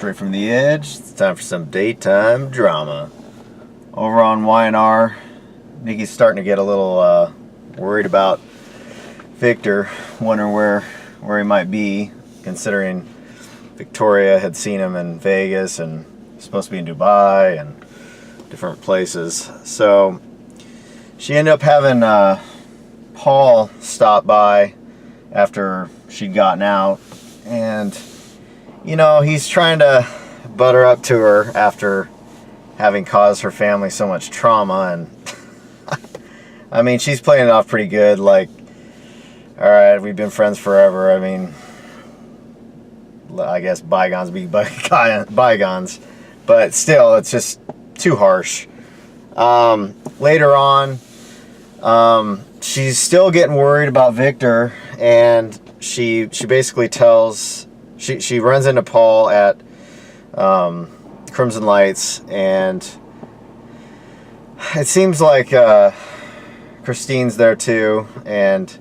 Straight from the edge, it's time for some daytime drama. Over on Y&R, Nikki's starting to get a little worried about Victor, wondering where he might be, considering Victoria had seen him in Vegas and supposed to be in Dubai and different places. So she ended up having Paul stop by after she'd gotten out, and you know, he's trying to butter up to her after having caused her family so much trauma, and I mean, she's playing it off pretty good, like, alright, we've been friends forever. I mean, I guess bygones be bygones, but still, it's just too harsh. Later on, she's still getting worried about Victor, and she basically tells, she runs into Paul at Crimson Lights, and it seems like Kristine's there too, and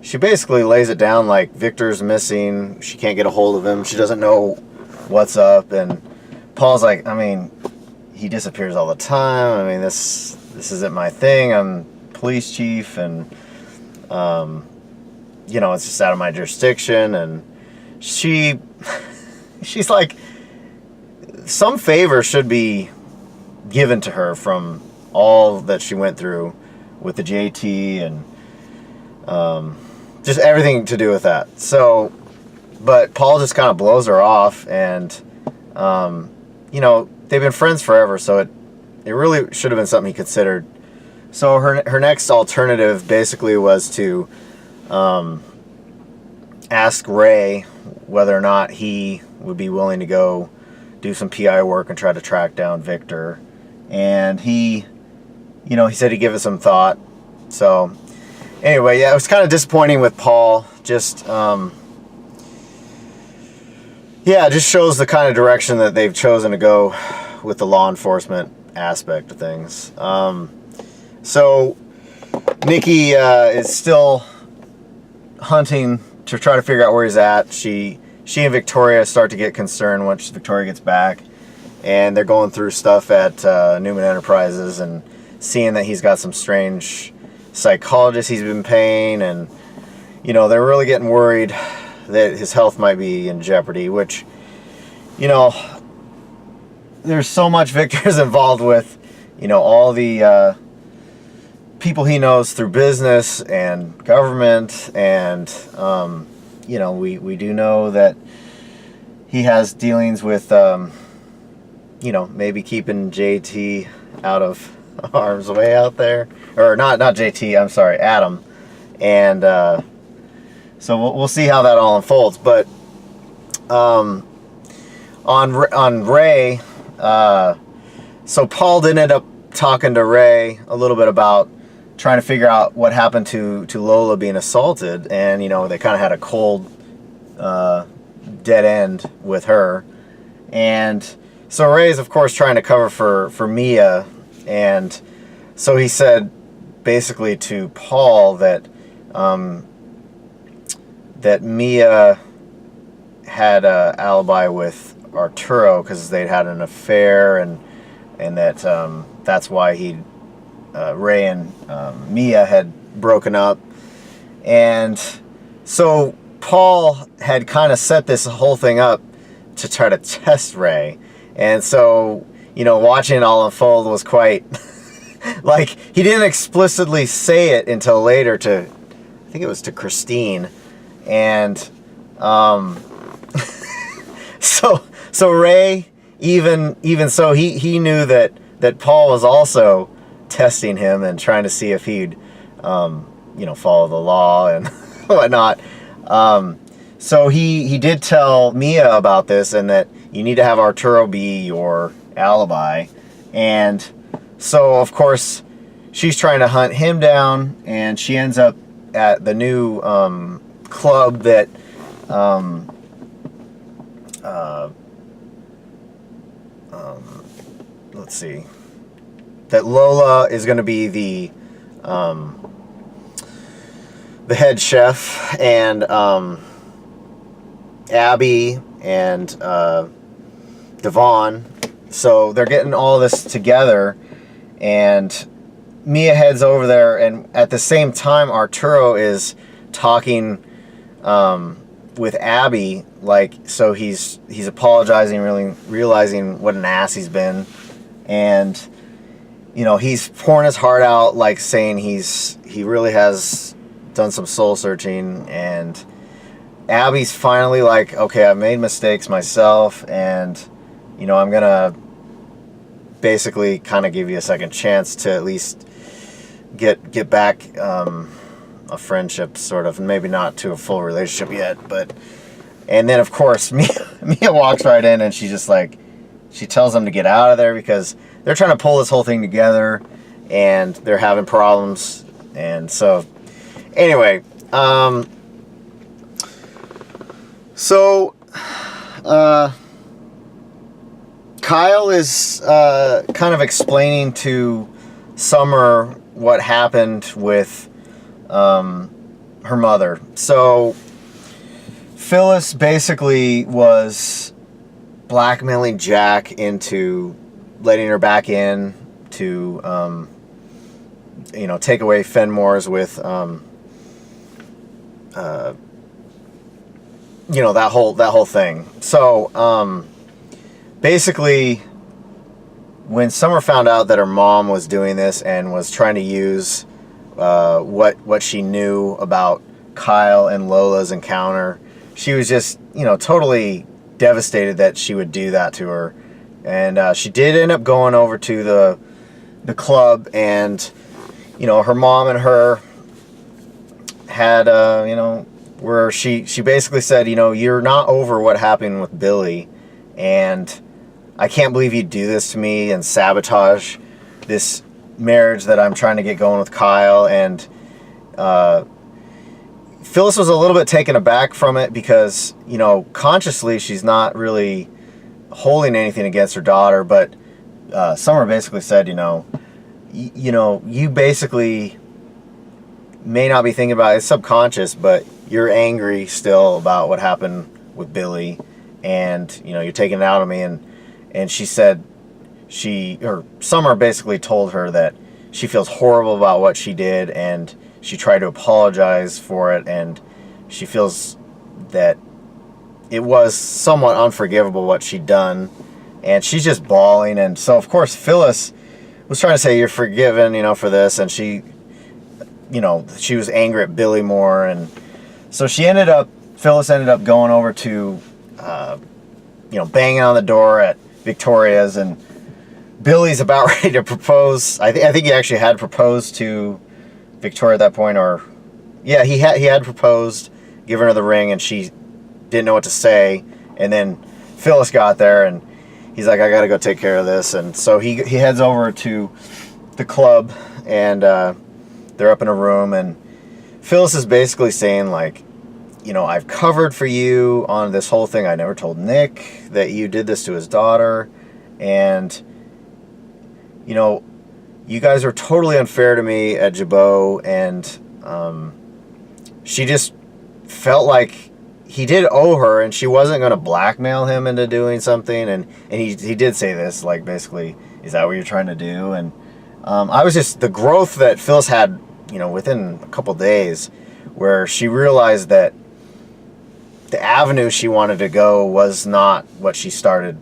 she basically lays it down like Victor's missing, she can't get a hold of him, she doesn't know what's up, and Paul's like, I mean, he disappears all the time, I mean, this isn't my thing, I'm police chief, and you know, it's just out of my jurisdiction. And she's like, some favor should be given to her from all that she went through with the JT and just everything to do with that. So, but Paul just kind of blows her off, and you know, they've been friends forever, so it really should have been something he considered. So her next alternative basically was to ask Rey whether or not he would be willing to go do some PI work and try to track down Victor. And he, you know, he said he'd give it some thought. So anyway, yeah, it was kind of disappointing with Paul. Just, yeah, it just shows the kind of direction that they've chosen to go with the law enforcement aspect of things. So Nikki is still hunting to try to figure out where he's at. She and Victoria start to get concerned once Victoria gets back, and they're going through stuff at Newman Enterprises and seeing that he's got some strange psychologist he's been paying, and you know, they're really getting worried that his health might be in jeopardy, which, you know, there's so much Victor's involved with, you know, all the people he knows through business and government, and you know, we do know that he has dealings with you know, maybe keeping JT out of harm's way out there, or not JT, I'm sorry, Adam, and so we'll see how that all unfolds. But on Rey, so Paul did end up talking to Rey a little bit about trying to figure out what happened to Lola being assaulted, and you know, they kind of had a cold dead end with her, and so Rey's of course trying to cover for Mia, and so he said basically to Paul that that Mia had an alibi with Arturo because they'd had an affair, and that that's why Rey and Mia had broken up. And so Paul had kind of set this whole thing up to try to test Rey, and so, you know, watching it all unfold was quite like, he didn't explicitly say it until later to, I think it was to Kristine, and so Rey, even so, he knew that Paul was also testing him and trying to see if he'd you know, follow the law and whatnot. So he did tell Mia about this, and that you need to have Arturo be your alibi. And so of course she's trying to hunt him down, and she ends up at the new club that let's see, that Lola is going to be the head chef, and Abby and Devon. So they're getting all this together, and Mia heads over there, and at the same time Arturo is talking with Abby, like, so he's apologizing, really realizing what an ass he's been, and you know, he's pouring his heart out, like saying he really has done some soul searching, and Abby's finally like, okay, I've made mistakes myself, and you know, I'm gonna basically kind of give you a second chance to at least get back a friendship, sort of, maybe not to a full relationship yet, but. And then of course Mia walks right in, and she's just like, she tells them to get out of there because they're trying to pull this whole thing together, and they're having problems. And so anyway, Kyle is kind of explaining to Summer what happened with her mother. So Phyllis basically was blackmailing Jack into letting her back in to, you know, take away Fenmore's with, you know, that whole thing. So, basically, when Summer found out that her mom was doing this and was trying to use what she knew about Kyle and Lola's encounter, she was just, you know, totally devastated that she would do that to her. And she did end up going over to the club, and you know, her mom and her had you know, where she basically said, you know, you're not over what happened with Billy, and I can't believe you'd do this to me and sabotage this marriage that I'm trying to get going with Kyle. And Phyllis was a little bit taken aback from it because, you know, consciously she's not really holding anything against her daughter, but Summer basically said, you know, you basically may not be thinking about it, it's subconscious, but you're angry still about what happened with Billy, and you know, you're taking it out on me. And she said Summer basically told her that she feels horrible about what she did, and she tried to apologize for it, and she feels that it was somewhat unforgivable what she'd done, and she's just bawling. And so of course Phyllis was trying to say, you're forgiven, you know, for this, and she, you know, she was angry at Billy more. And so Phyllis ended up going over to you know, banging on the door at Victoria's, and Billy's about ready to propose. I think he actually had proposed to Victoria at that point, or yeah, he had proposed, given her the ring, and she didn't know what to say. And then Phyllis got there, and he's like, I gotta go take care of this. And so he heads over to the club, and they're up in a room, and Phyllis is basically saying, like, you know, I've covered for you on this whole thing. I never told Nick that you did this to his daughter, and you know, you guys are totally unfair to me at Jabot. And she just felt like he did owe her, and she wasn't going to blackmail him into doing something. And he did say this, like, basically, is that what you're trying to do? And I was just, the growth that Phyllis had, you know, within a couple days, where she realized that the avenue she wanted to go was not what she started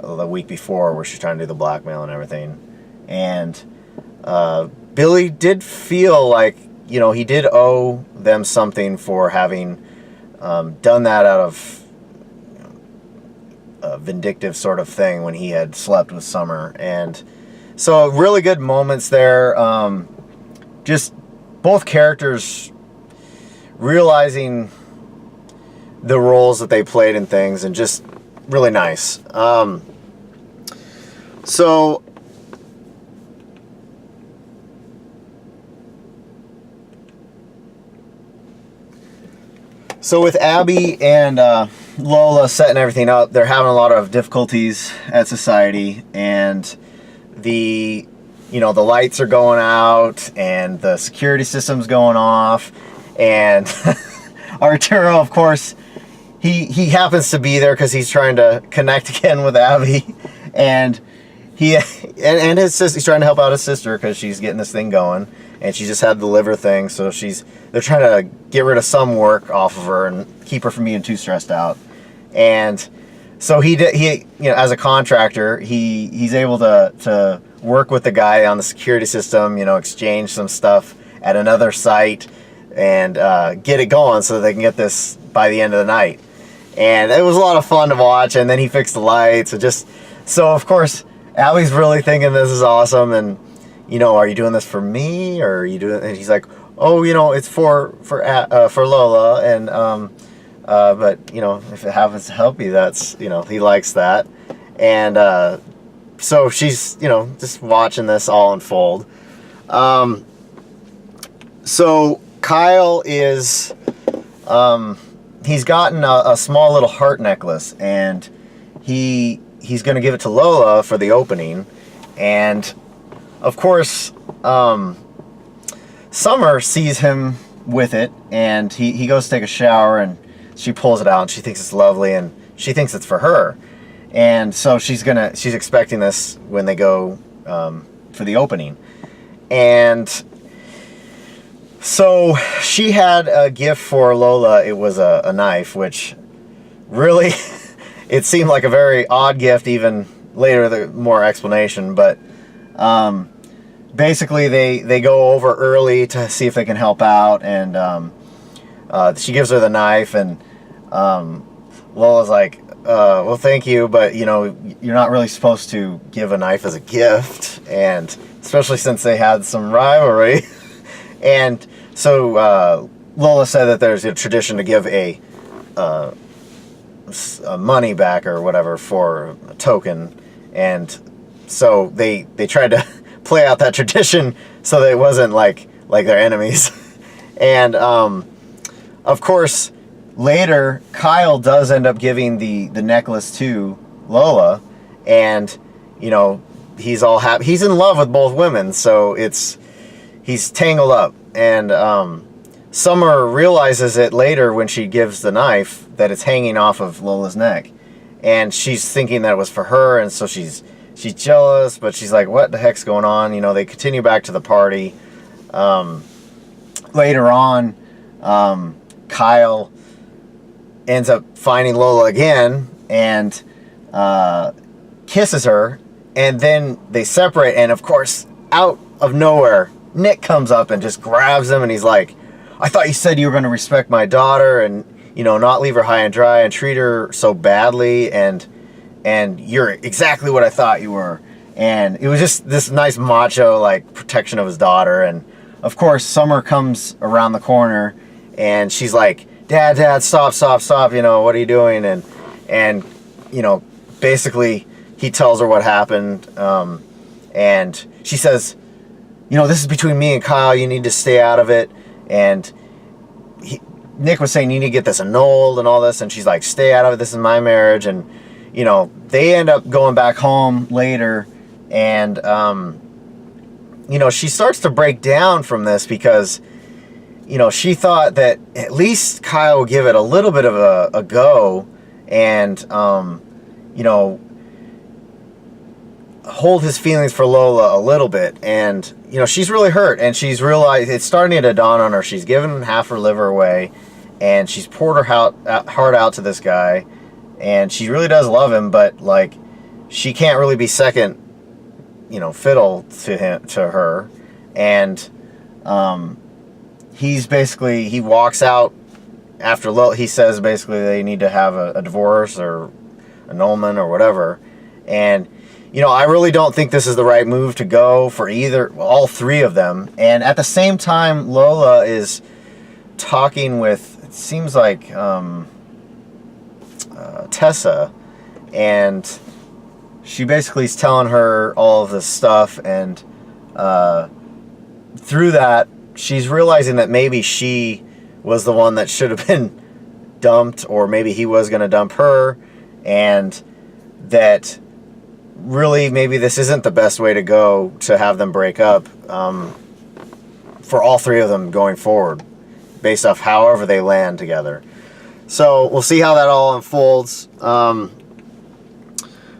the week before, where she's trying to do the blackmail and everything. And Billy did feel like, you know, he did owe them something for having done that out of, you know, a vindictive sort of thing when he had slept with Summer. And so really good moments there. Just both characters realizing the roles that they played in things, and just really nice. So with Abby and Lola setting everything up, they're having a lot of difficulties at society, and the lights are going out, and the security system's going off, and Arturo, of course, he happens to be there because he's trying to connect again with Abby, and and his sister. He's trying to help out his sister because she's getting this thing going, and she just had the liver thing, so they're trying to get rid of some work off of her and keep her from being too stressed out. And so he as a contractor, he's able to work with the guy on the security system, exchange some stuff at another site and get it going so that they can get this by the end of the night. And it was a lot of fun to watch. And then he fixed the lights, and so of course Abby's really thinking this is awesome, and are you doing this for me, or are you doing? And he's like, oh, it's for Lola, and but if it happens to help you, that's he likes that. And so she's just watching this all unfold. So Kyle is he's gotten a small little heart necklace, and he's going to give it to Lola for the opening. And of course Summer sees him with it, and he goes to take a shower, and she pulls it out, and she thinks it's lovely, and she thinks it's for her. And so she's expecting this when they go for the opening. And so she had a gift for Lola. It was a knife, which really it seemed like a very odd gift. Even later, the more explanation. But basically, they go over early to see if they can help out, and she gives her the knife, and Lola's like, well, thank you, but you're not really supposed to give a knife as a gift, and especially since they had some rivalry. And so Lola said that there's a tradition to give a money back or whatever for a token, and so they tried to play out that tradition so that it wasn't like their enemies. And of course, later Kyle does end up giving the necklace to Lola, and he's all happy. He's in love with both women, so he's tangled up. And Summer realizes it later when she gives the knife that it's hanging off of Lola's neck, and she's thinking that it was for her, and so she's jealous, but she's like, what the heck's going on? They continue back to the party. Later on, Kyle ends up finding Lola again and kisses her, and then they separate, and of course, out of nowhere, Nick comes up and just grabs him, and he's like, I thought you said you were going to respect my daughter and not leave her high and dry and treat her so badly, and you're exactly what I thought you were. And it was just this nice macho protection of his daughter. And of course Summer comes around the corner, and she's like, Dad, stop, what are you doing? And basically he tells her what happened, and she says, this is between me and Kyle, you need to stay out of it. And Nick was saying, you need to get this annulled and all this, and she's like, stay out of it, this is my marriage. And they end up going back home later, and she starts to break down from this because she thought that at least Kyle would give it a little bit of a go, and hold his feelings for Lola a little bit. And she's really hurt, and she's realized it's starting to dawn on her. She's given half her liver away, and she's poured her heart out to this guy, and she really does love him, but she can't really be second fiddle to her. And he walks out after Lola. He says basically they need to have a divorce or annulment or whatever. And I really don't think this is the right move to go for all three of them. And at the same time, Lola is talking with, it seems like, Tessa, and she basically is telling her all of this stuff, and through that, she's realizing that maybe she was the one that should have been dumped, or maybe he was going to dump her, and that really maybe this isn't the best way to go to have them break up for all three of them going forward, based off however they land together. So we'll see how that all unfolds. But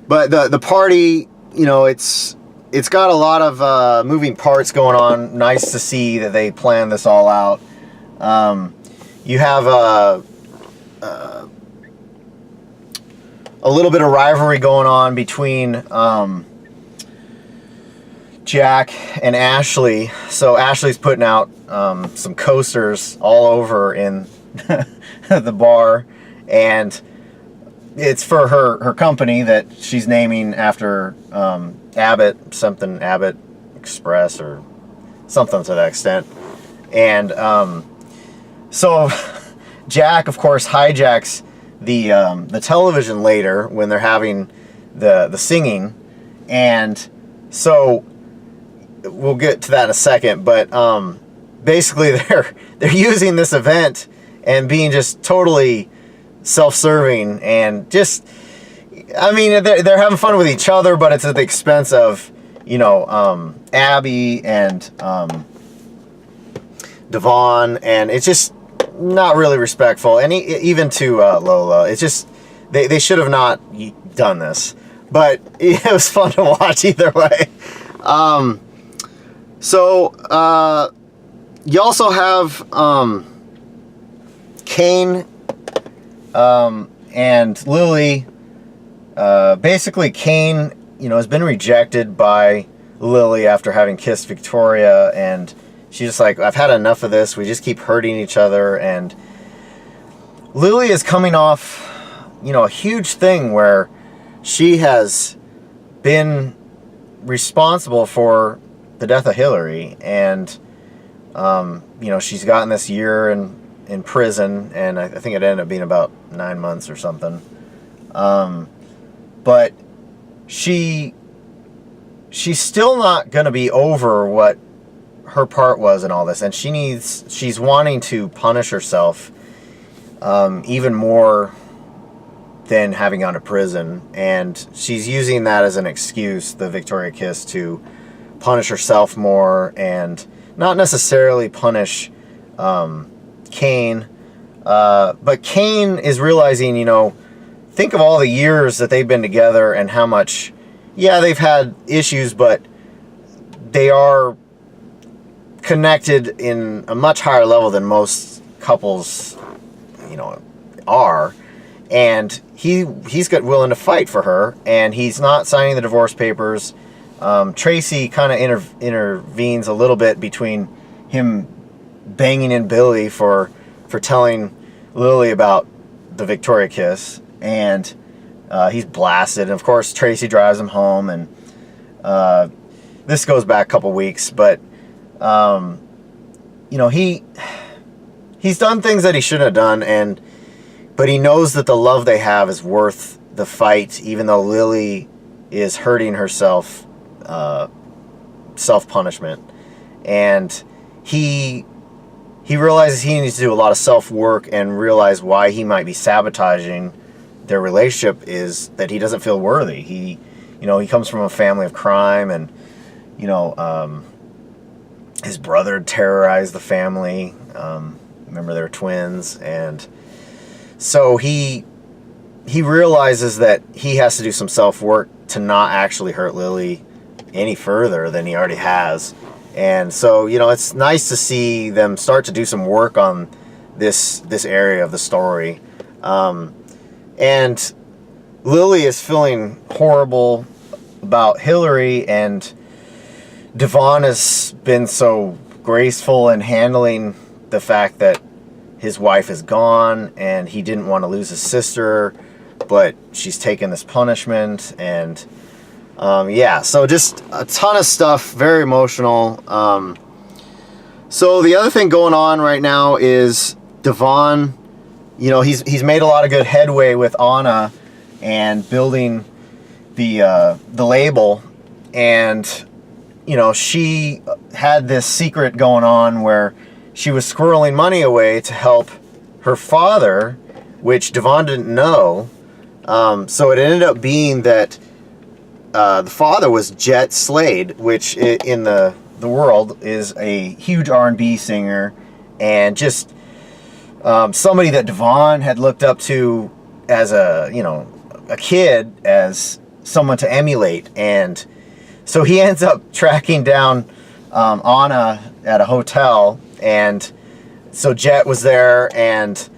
the party, you know, it's got a lot of moving parts going on. Nice to see that they planned this all out. You have a little bit of rivalry going on between Jack and Ashley. So Ashley's putting out some coasters all over in the bar, and it's for her company that she's naming after Abbott, something Abbott Express or something to that extent. And so Jack, of course, hijacks the television later when they're having the singing, and so we'll get to that in a second. But basically, they're using this event and being just totally self-serving, and just, I mean, they're having fun with each other, but it's at the expense of, you know, Abby and Devon, and it's just not really respectful. And even to Lola, it's just, they should have not done this, but it was fun to watch either way. So you also have Kane and Lily. Basically, Kane, you know, has been rejected by Lily after having kissed Victoria, and she's just like, I've had enough of this. We just keep hurting each other. And Lily is coming off, you know, a huge thing where she has been responsible for the death of Hillary, and you know, she's gotten this year in prison, and I think it ended up being about 9 months or something. But she's still not going to be over what her part was in all this, and she's wanting to punish herself even more than having gone to prison, and she's using that as an excuse, the Victoria kiss, to punish herself more, and not necessarily punish Kane. But Kane is realizing, you know, think of all the years that they've been together and how much, yeah, they've had issues, but they are connected in a much higher level than most couples, you know, are. And he's got willing to fight for her, and he's not signing the divorce papers. Tracy kind of intervenes a little bit between him banging in Billy for telling Lily about the Victoria kiss, and he's blasted. And of course, Tracy drives him home, and this goes back a couple weeks, but you know, he's done things that he shouldn't have done, but he knows that the love they have is worth the fight, even though Lily is hurting herself, self-punishment. And he realizes he needs to do a lot of self-work and realize why he might be sabotaging their relationship is that he doesn't feel worthy. He comes from a family of crime, and, you know, his brother terrorized the family. Remember, they were twins, and so he realizes that he has to do some self-work to not actually hurt Lily any further than he already has. And so, you know, it's nice to see them start to do some work on this area of the story. And Lily is feeling horrible about Hillary, and Devon has been so graceful in handling the fact that his wife is gone, and he didn't want to lose his sister, but she's taken this punishment. And yeah, so just a ton of stuff, very emotional. So the other thing going on right now is Devon, you know, he's made a lot of good headway with Anna and building the label, and, you know, she had this secret going on where she was squirreling money away to help her father, which Devon didn't know. So it ended up being that the father was Jett Slade, which in the world is a huge R&B singer, and just somebody that Devon had looked up to as a kid, as someone to emulate. And so he ends up tracking down Anna at a hotel, and so Jett was there, and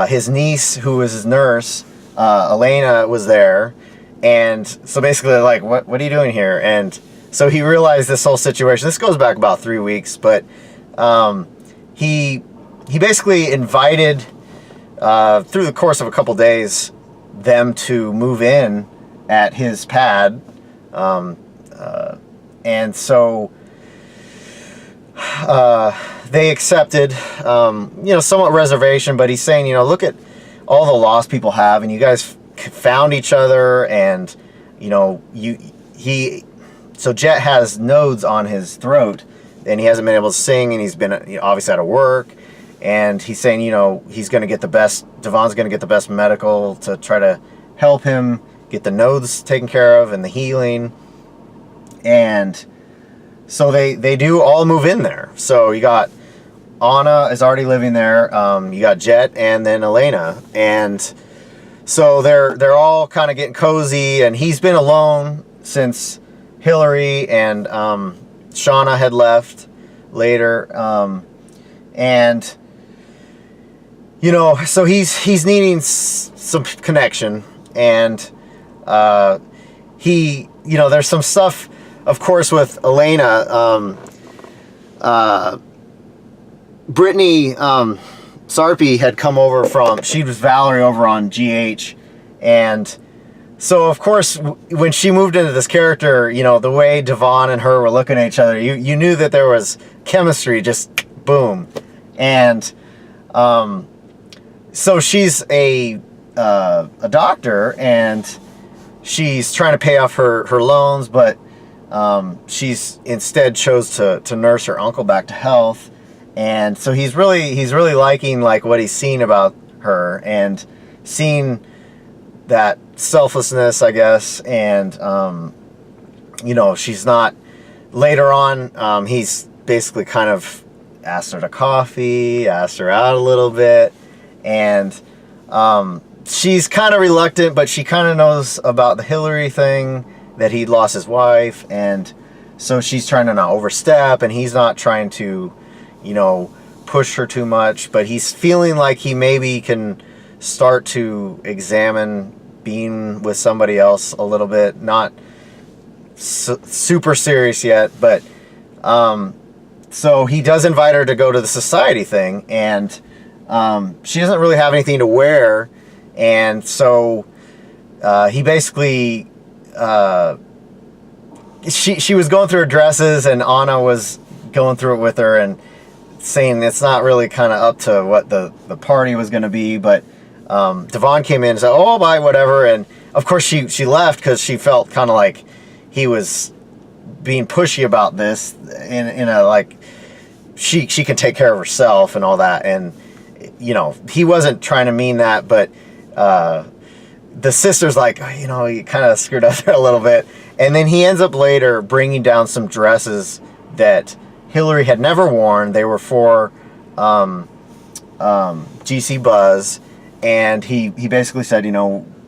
his niece, who was his nurse, Elena, was there. And so basically they're like, what are you doing here? And so he realized this whole situation. This goes back about 3 weeks, but he basically invited, through the course of a couple days, them to move in at his pad. And so they accepted, somewhat reservation, but he's saying, look at all the loss people have, and you guys found each other, and, so Jett has nodes on his throat, and he hasn't been able to sing, and he's been obviously out of work, and he's saying, he's going to get the best, Devon's going to get the best medical to try to help him get the nodes taken care of and the healing. And so they do all move in there. So you got Anna is already living there. You got Jett and then Elena. And so they're all kind of getting cozy, and he's been alone since Hillary and Shauna had left later. And so he's needing some connection, and there's some stuff, of course, with Elena. Brittany Sarpy had come over she was Valerie over on GH, and so of course when she moved into this character, the way Devon and her were looking at each other, you knew that there was chemistry, just boom. And so she's a doctor, and she's trying to pay off her loans, but she's instead chose to nurse her uncle back to health. And so he's really liking what he's seen about her, and seeing that selflessness, I guess. And she's not, later on, he's basically kind of asked her to coffee, asked her out a little bit, and she's kind of reluctant, but she kind of knows about the Hillary thing, that he'd lost his wife, and so she's trying to not overstep, and he's not trying to push her too much, but he's feeling like he maybe can start to examine being with somebody else a little bit. Not super serious yet, but so he does invite her to go to the society thing, and she doesn't really have anything to wear, and so he basically she was going through her dresses, and Anna was going through it with her and saying it's not really kind of up to what the party was going to be. But Devon came in and said, oh, bye, whatever. And of course she left because she felt kind of like he was being pushy about this in a she can take care of herself and all that. And he wasn't trying to mean that, but the sister's like, you kind of screwed up there a little bit. And then he ends up later bringing down some dresses that Hillary had never worn. They were for GC Buzz, and he basically said,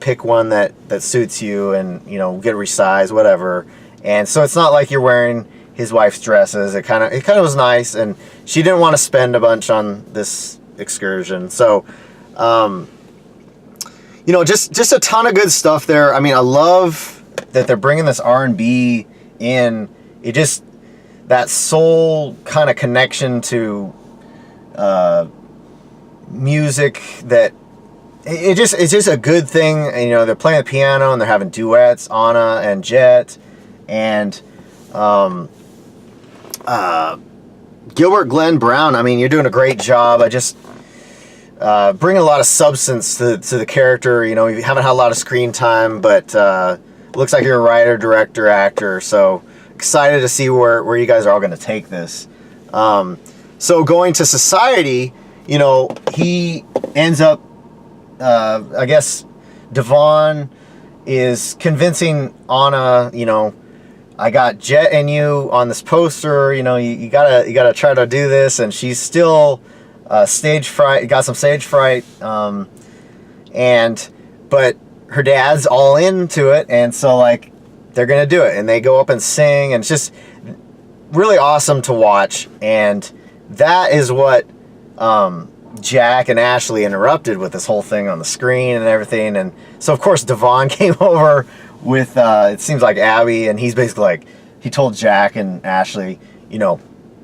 pick one that suits you, and get resized, whatever. And so it's not like you're wearing his wife's dresses. It kind of was nice, and she didn't want to spend a bunch on this excursion. So just a ton of good stuff there. I mean, I love that they're bringing this R&B in. It just, that soul kind of connection to music, that it's just a good thing. And, they're playing the piano, and they're having duets, Anna and Jett, and Gilbert Glenn Brown. I mean, you're doing a great job. I just bringing a lot of substance to the character. You haven't had a lot of screen time, but looks like you're a writer, director, actor. So excited to see where you guys are all going to take this. So going to society, he ends up, I guess Devon is convincing Anna, I got Jett and you on this poster, you gotta try to do this. And she's still stage fright, got some stage fright, but her dad's all into it, and so like they're gonna do it, and they go up and sing, and it's just really awesome to watch. And that is what Jack and Ashley interrupted with this whole thing on the screen and everything. And so of course Devon came over with it seems like Abby, and he's basically like, he told Jack and Ashley, you know,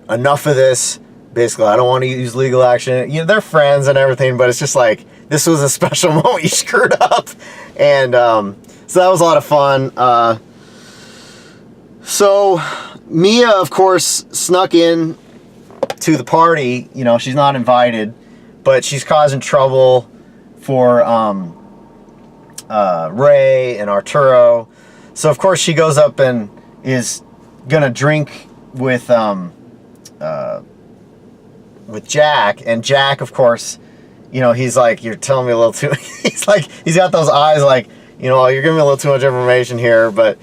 enough of this. Basically, I don't want to use legal action. You know, they're friends and everything, but it's just like, this was a special moment you screwed up. And so that was a lot of fun. So Mia, of course, snuck in to the party. You know, she's not invited, but she's causing trouble for Rey and Arturo. So of course she goes up and is gonna drink with Jack, and Jack, of course, you know, he's like, you're telling me a little too, he's like, he's got those eyes like, you know, you're giving me a little too much information here, but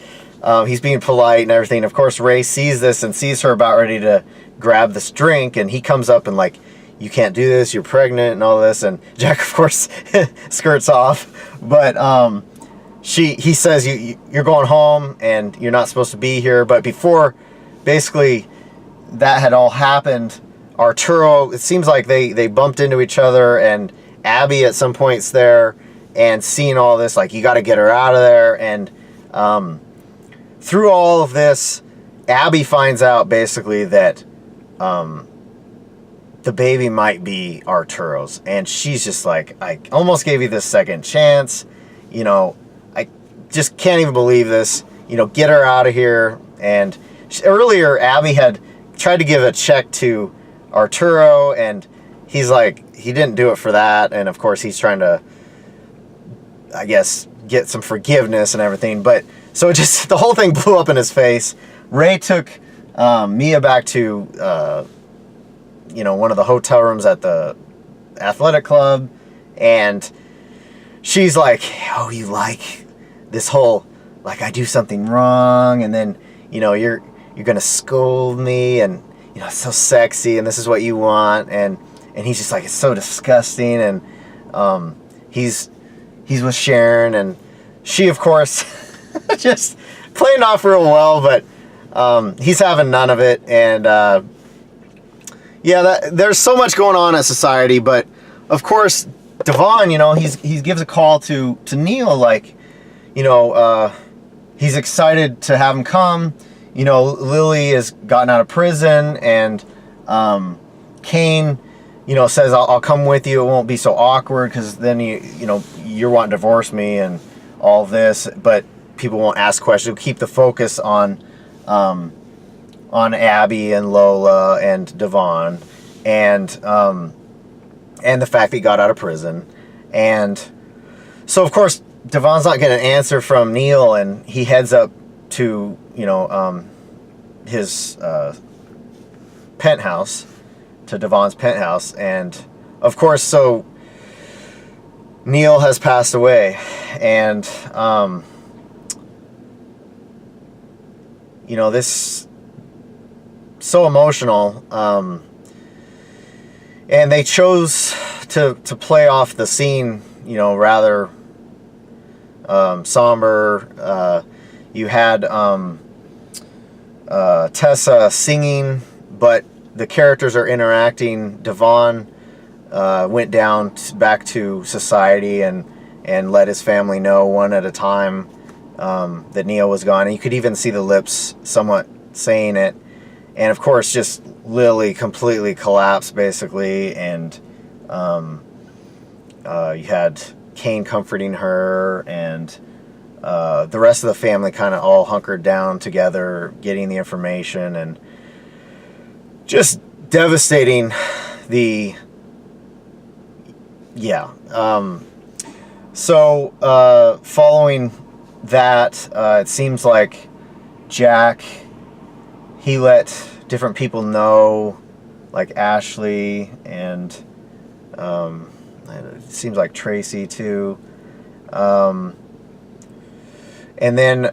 he's being polite and everything. Of course, Rey sees this and sees her about ready to grab this drink, and he comes up and like, you can't do this, you're pregnant and all this, and Jack, of course, skirts off, but he says, you're going home and you're not supposed to be here. But before basically that had all happened, Arturo, it seems like they bumped into each other, and Abby at some points there, and seeing all this, like, you got to get her out of there. And through all of this, Abby finds out basically that the baby might be Arturo's, and she's just like, I almost gave you this second chance, you know, I just can't even believe this, you know, get her out of here. And earlier Abby had tried to give a check to Arturo, and he's like, he didn't do it for that, and of course he's trying to, I guess, get some forgiveness and everything. But so it just, the whole thing blew up in his face. Rey took Mia back to you know, one of the hotel rooms at the athletic club, and she's like, oh, you like this whole, like, I do something wrong, and then, you know, you're gonna scold me, and you know, it's so sexy, and this is what you want. And he's just like, it's so disgusting. And he's with Sharon, and she, of course, just playing off real well, but he's having none of it. And yeah, there's so much going on in society. But of course, Devon, you know, he gives a call to Neil, like, you know, he's excited to have him come. You know, Lily has gotten out of prison, and Kane, you know, says, I'll come with you. It won't be so awkward, because then you know, you're wanting to divorce me and all this, but people won't ask questions. Keep the focus on Abby and Lola and Devon, and the fact that he got out of prison. And so of course Devon's not getting an answer from Neil, and he heads up to, you know, his penthouse, to Devon's penthouse. And of course, so Neil has passed away, and you know, this so emotional, and they chose to play off the scene, you know, rather somber. You had Tessa singing, but the characters are interacting. Devon went down back to society and let his family know one at a time that Neil was gone. And you could even see the lips somewhat saying it. And of course, just Lily completely collapsed, basically. And you had Kane comforting her, and the rest of the family kind of all hunkered down together, getting the information, and just devastating. So following that, it seems like Jack, he let different people know, like Ashley, and it seems like Tracy too. And then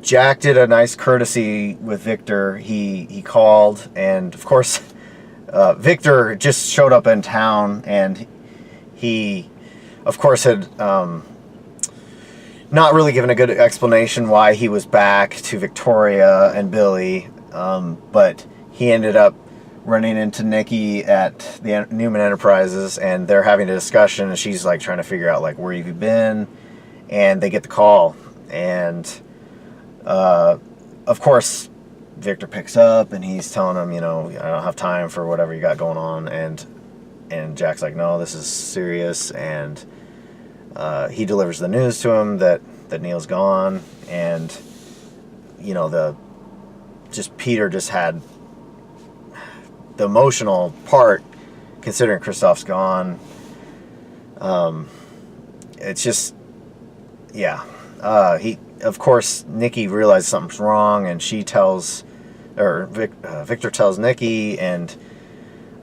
Jack did a nice courtesy with Victor. He called, and of course Victor just showed up in town, and he, of course, had not really given a good explanation why he was back to Victoria and Billy, but he ended up running into Nikki at the Newman Enterprises, and they're having a discussion, and she's like trying to figure out like, where have you been? And they get the call, and of course Victor picks up, and he's telling him, you know, I don't have time for whatever you got going on, and Jack's like, no, this is serious, and he delivers the news to him that Neil's gone, and you know, Peter just had the emotional part, considering Kristoff's gone. It's just, yeah. Of course, Nikki realizes something's wrong, and she tells, or Victor tells Nikki, and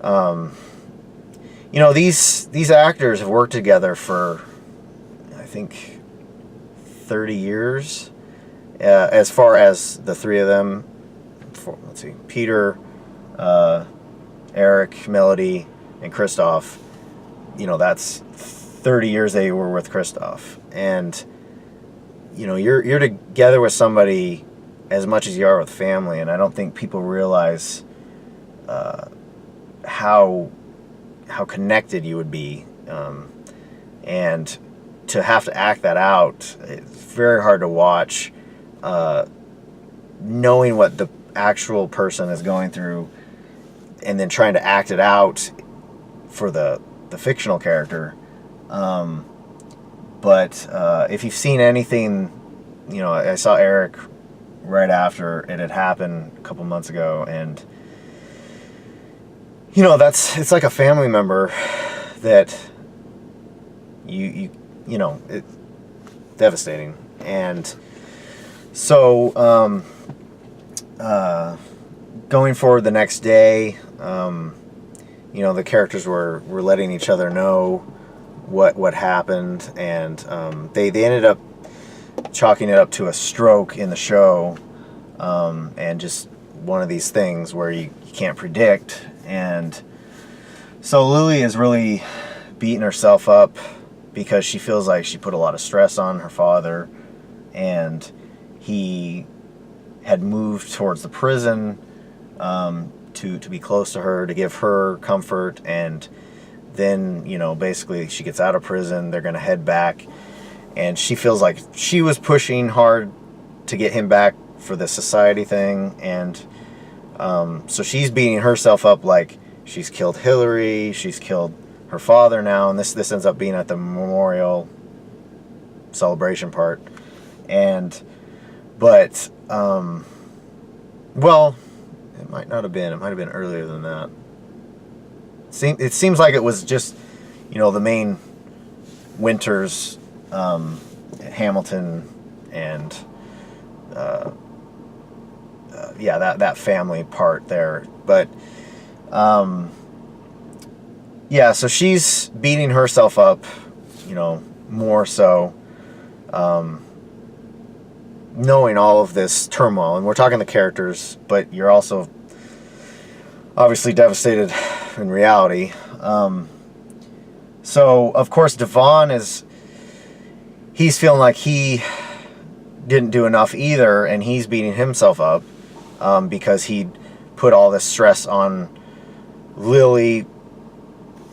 you know, these actors have worked together for, I think, 30 years, as far as the three of them. Let's see, Peter, Eric, Melody, and Kristoff. You know, that's 30 years they were with Kristoff, and you know, you're together with somebody as much as you are with family, and I don't think people realize how connected you would be, and to have to act that out, it's very hard to watch, knowing what the actual person is going through, and then trying to act it out for the fictional character. But if you've seen anything, you know, I saw Eric right after it had happened a couple months ago, and you know, it's like a family member that you know, it's devastating. And so going forward the next day, you know, the characters were letting each other know what happened, and they ended up chalking it up to a stroke in the show, and just one of these things where you can't predict. And so Lily is really beating herself up because she feels like she put a lot of stress on her father, and he had moved towards the prison to be close to her, to give her comfort. And then, you know, basically she gets out of prison, they're going to head back, and she feels like she was pushing hard to get him back for the society thing. And so she's beating herself up like she's killed Hillary, she's killed her father now, and this ends up being at the memorial celebration part. But well, it might not have been, it might have been earlier than that. It seems like it was just, you know, the main Winters, Hamilton, and yeah, that family part there. But yeah, so she's beating herself up, you know, more so, knowing all of this turmoil. And we're talking the characters, but you're also obviously devastated in reality. So of course Devon he's feeling like he didn't do enough either, and he's beating himself up because he put all this stress on Lily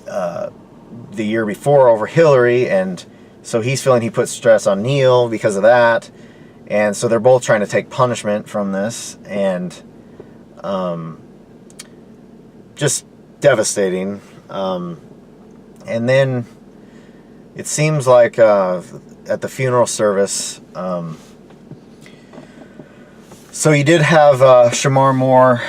the year before over Hillary, and so he's feeling he put stress on Neil because of that. And so they're both trying to take punishment from this, and just devastating. And then it seems like at the funeral service, so you did have Shamar Moore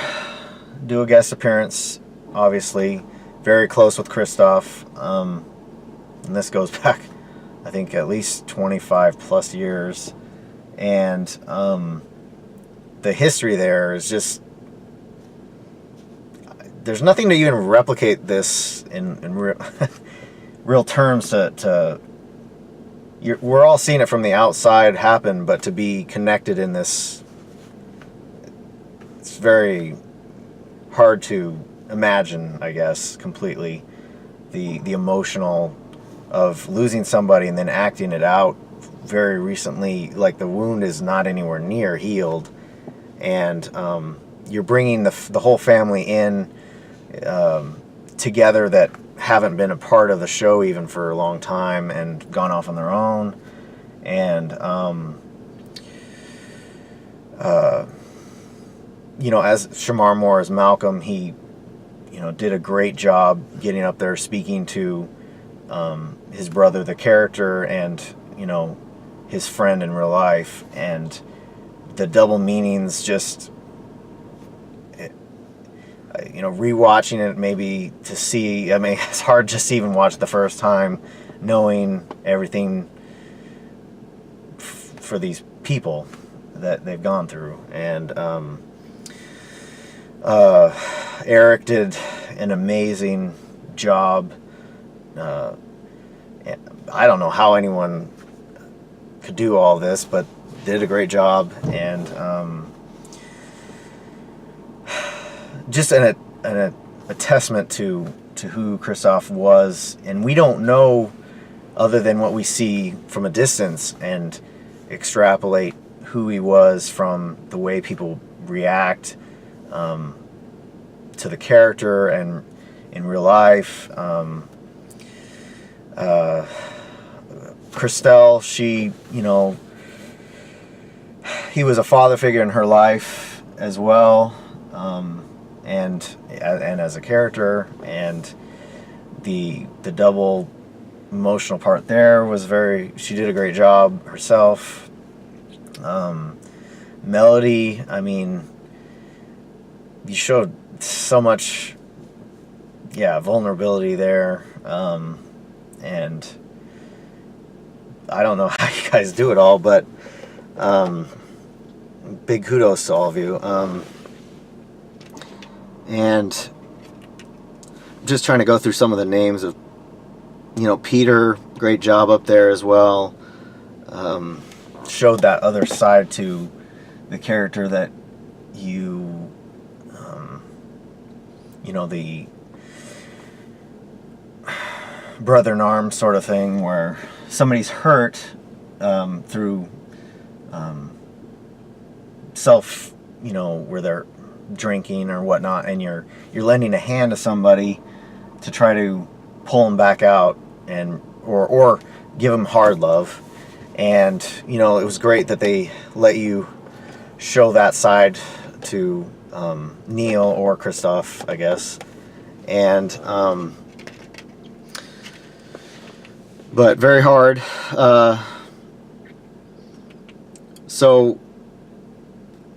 do a guest appearance, obviously very close with Kristoff, and this goes back, I think, at least 25 plus years. And the history there is just, there's nothing to even replicate this in real, real terms we're all seeing it from the outside happen, but to be connected in this, it's very hard to imagine, I guess, completely the emotional of losing somebody and then acting it out very recently. Like, the wound is not anywhere near healed, and you're bringing the whole family in together that haven't been a part of the show even for a long time and gone off on their own. And you know, as Shamar Moore as Malcolm, he, you know, did a great job getting up there speaking to his brother, the character, and, you know, his friend in real life. And the double meanings, just, you know, rewatching it maybe to see, I mean, it's hard just to even watch it the first time, knowing everything for these people that they've gone through. And Eric did an amazing job. I don't know how anyone could do all this, but did a great job. And just a testament to who Kristoff was. And we don't know, other than what we see from a distance, and extrapolate who he was from the way people react to the character and in real life. Christelle, she, you know, he was a father figure in her life as well, and as a character, and the double emotional part there was she did a great job herself. Melody, I mean, you showed so much, vulnerability there, and I don't know how you guys do it all, but big kudos to all of you. And just trying to go through some of the names of, you know, Peter, great job up there as well. Showed that other side to the character that you know, the brother in arms sort of thing, where somebody's hurt through self, you know, where they're drinking or whatnot, and you're lending a hand to somebody to try to pull them back out, and or give them hard love. And, you know, it was great that they let you show that side to Neil or Kristoff, I guess. And but very hard. So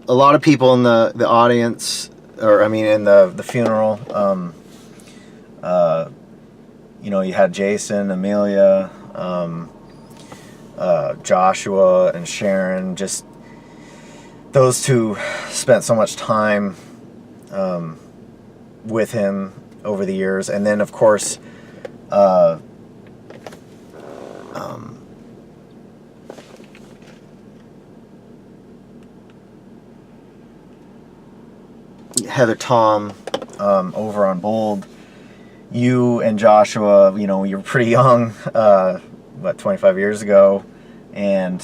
a lot of people in the audience, or I mean in the funeral, you know, you had Jason, Amelia, Joshua and Sharon. Just those two spent so much time with him over the years. And then, of course, Heather Tom over on Bold. You and Joshua, you know, you were pretty young, 25 years ago, and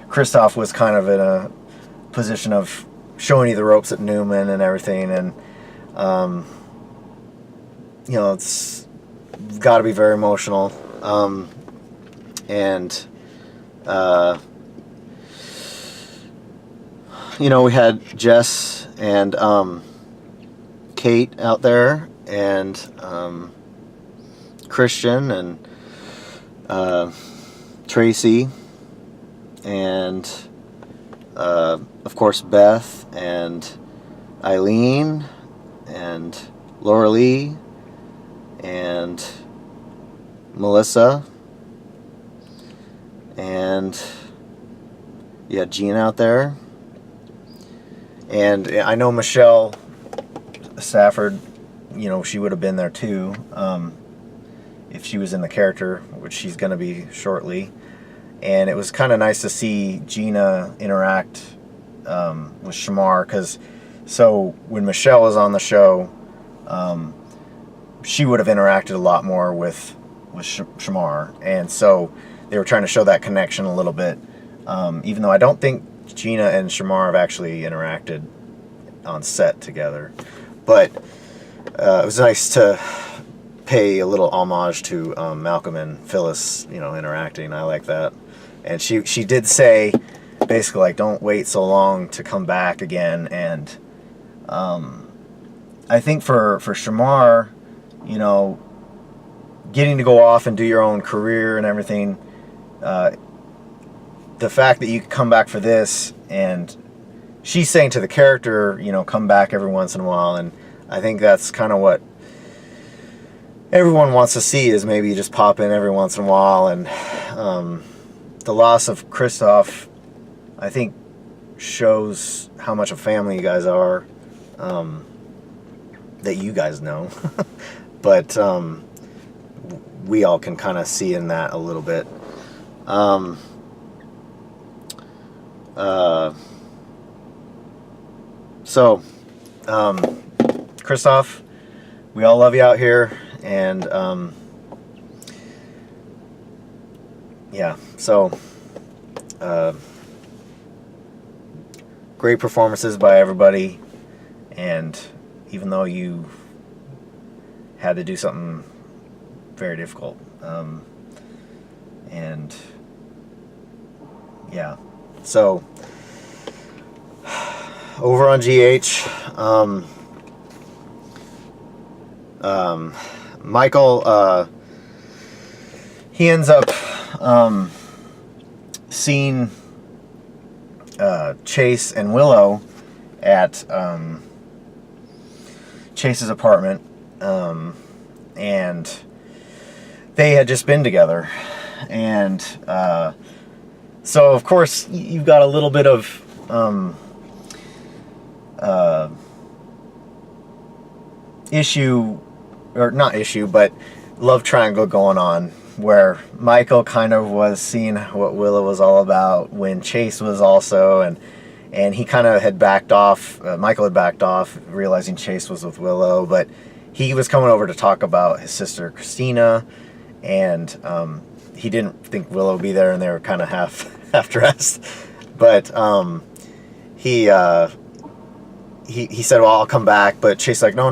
Kristoff was kind of in a position of showing you the ropes at Newman and everything, and you know, it's got to be very emotional. And you know, we had Jess and Kate out there, and Christian and Tracy, and of course Beth and Eileen and Laura Lee and Melissa, and you had Gina out there. And I know Michelle Stafford, you know, she would have been there too, if she was in the character, which she's going to be shortly. And it was kind of nice to see Gina interact with Shamar, because so when Michelle was on the show, she would have interacted a lot more with Shamar, and so they were trying to show that connection a little bit, even though I don't think Gina and Shamar have actually interacted on set together. But it was nice to pay a little homage to Malcolm and Phyllis, interacting. I like that. And she did say, basically, like, don't wait so long to come back again. And I think for Shamar, getting to go off and do your own career and everything, the fact that you could come back for this, and she's saying to the character, come back every once in a while, and I think that's kind of what everyone wants to see, is maybe just pop in every once in a while. And the loss of Kristoff, I think, shows how much a family you guys are, that you guys know. But we all can kind of see in that a little bit. So, Kristoff, we all love you out here, and yeah, so great performances by everybody, and even though you had to do something very difficult, and yeah, so over on GH, Michael, he ends up seeing Chase and Willow at Chase's apartment, and they had just been together, and so of course you've got a little bit of issue, or not issue, but love triangle going on, where Michael kind of was seeing what Willow was all about when Chase was also, and he kind of had backed off. Michael had backed off, realizing Chase was with Willow, but he was coming over to talk about his sister Kristina, and he didn't think Willow would be there, and they were kind of half dressed, but he said, well, I'll come back, but Chase like, no,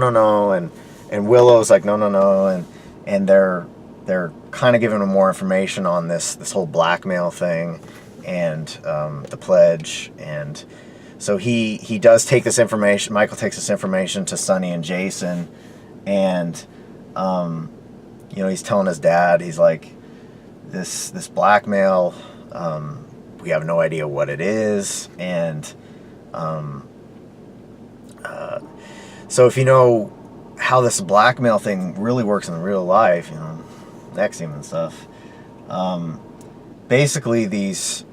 and Willow's like, no, and they're kind of giving him more information on this whole blackmail thing, and the pledge. And so he does take this information, Michael takes this information to Sonny and Jason, and he's telling his dad, he's like, this blackmail, we have no idea what it is, and so if you know how this blackmail thing really works in real life, Nexium and stuff, basically these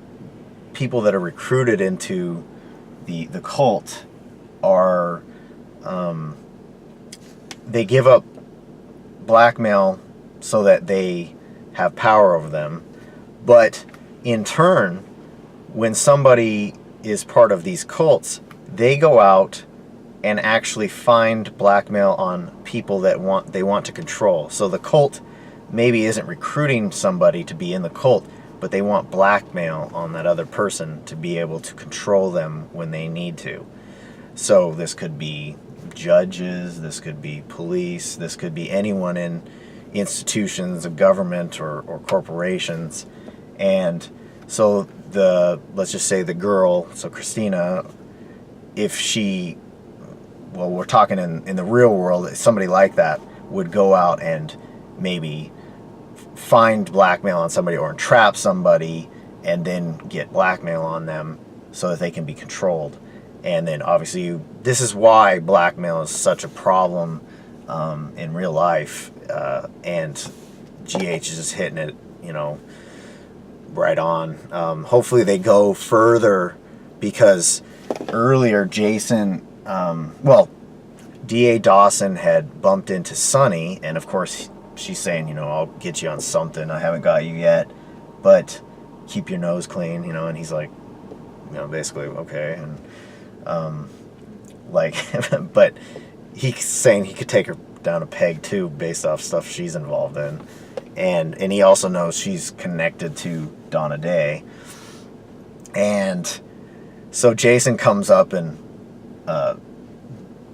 people that are recruited into the cult are, they give up blackmail so that they have power over them, but in turn, when somebody is part of these cults, they go out and actually find blackmail on people that they want to control. So the cult maybe isn't recruiting somebody to be in the cult, but they want blackmail on that other person to be able to control them when they need to. So this could be judges, this could be police, this could be anyone in institutions of government or corporations. And so let's just say the girl, so Kristina, if she, well, we're talking in the real world, somebody like that would go out and maybe find blackmail on somebody or entrap somebody and then get blackmail on them so that they can be controlled. And then obviously this is why blackmail is such a problem in real life, and GH is just hitting it, right on. Hopefully they go further, because earlier Jason, D.A. Dawson had bumped into Sonny, and of course she's saying, I'll get you on something, I haven't got you yet, but keep your nose clean, and he's like, basically, okay, and but he's saying he could take her down a peg too, based off stuff she's involved in, and he also knows she's connected to Donna Day, and so Jason comes up and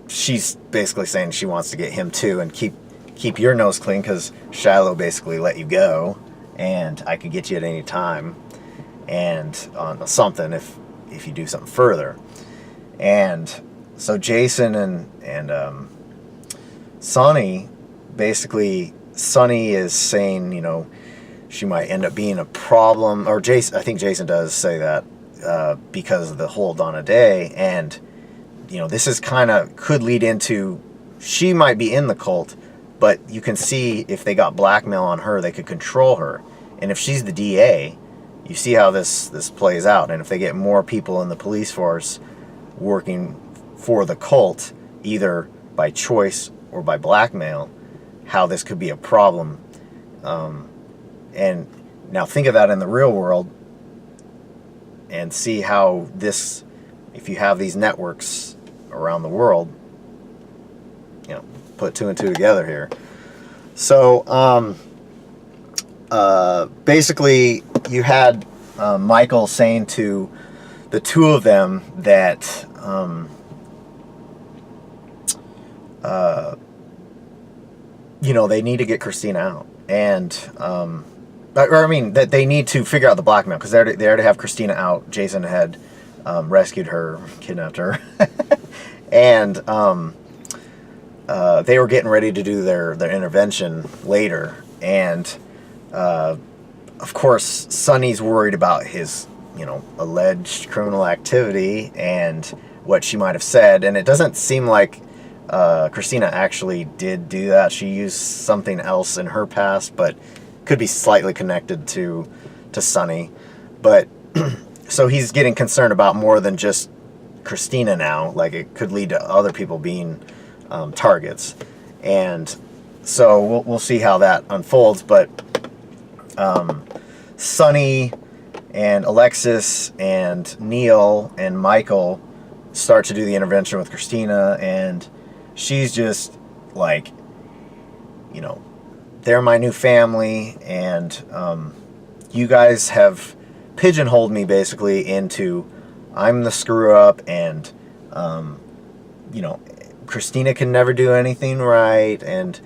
she's basically saying she wants to get him too and keep your nose clean because Shiloh basically let you go, and I could get you at any time, and on something if you do something further. And so Jason and Sonny, basically Sonny is saying, you know, she might end up being a problem, or Jason, I think Jason does say that, because of the whole Donna Day, and you know, this is kind of could lead into she might be in the cult, but you can see if they got blackmail on her, they could control her, and if she's the DA, you see how this plays out, and if they get more people in the police force working for the cult, either by choice or by blackmail, how this could be a problem. And now think of that in the real world and see how this, if you have these networks around the world, you know, put two and two together here. So basically you had Michael saying to the two of them that you know, they need to get Kristina out, and that they need to figure out the blackmail, because they already have Kristina out. Jason had rescued her, kidnapped her, and they were getting ready to do their intervention later, and of course Sonny's worried about his, you know, alleged criminal activity and what she might have said, and it doesn't seem like Kristina actually did do that. She used something else in her past, but could be slightly connected to Sonny. But so he's getting concerned about more than just Kristina now. Like, it could lead to other people being targets, and so we'll see how that unfolds. But Sonny and Alexis and Neil and Michael start to do the intervention with Kristina, and she's just like, you know, they're my new family, and you guys have pigeonholed me basically into I'm the screw up, and you know, Kristina can never do anything right, and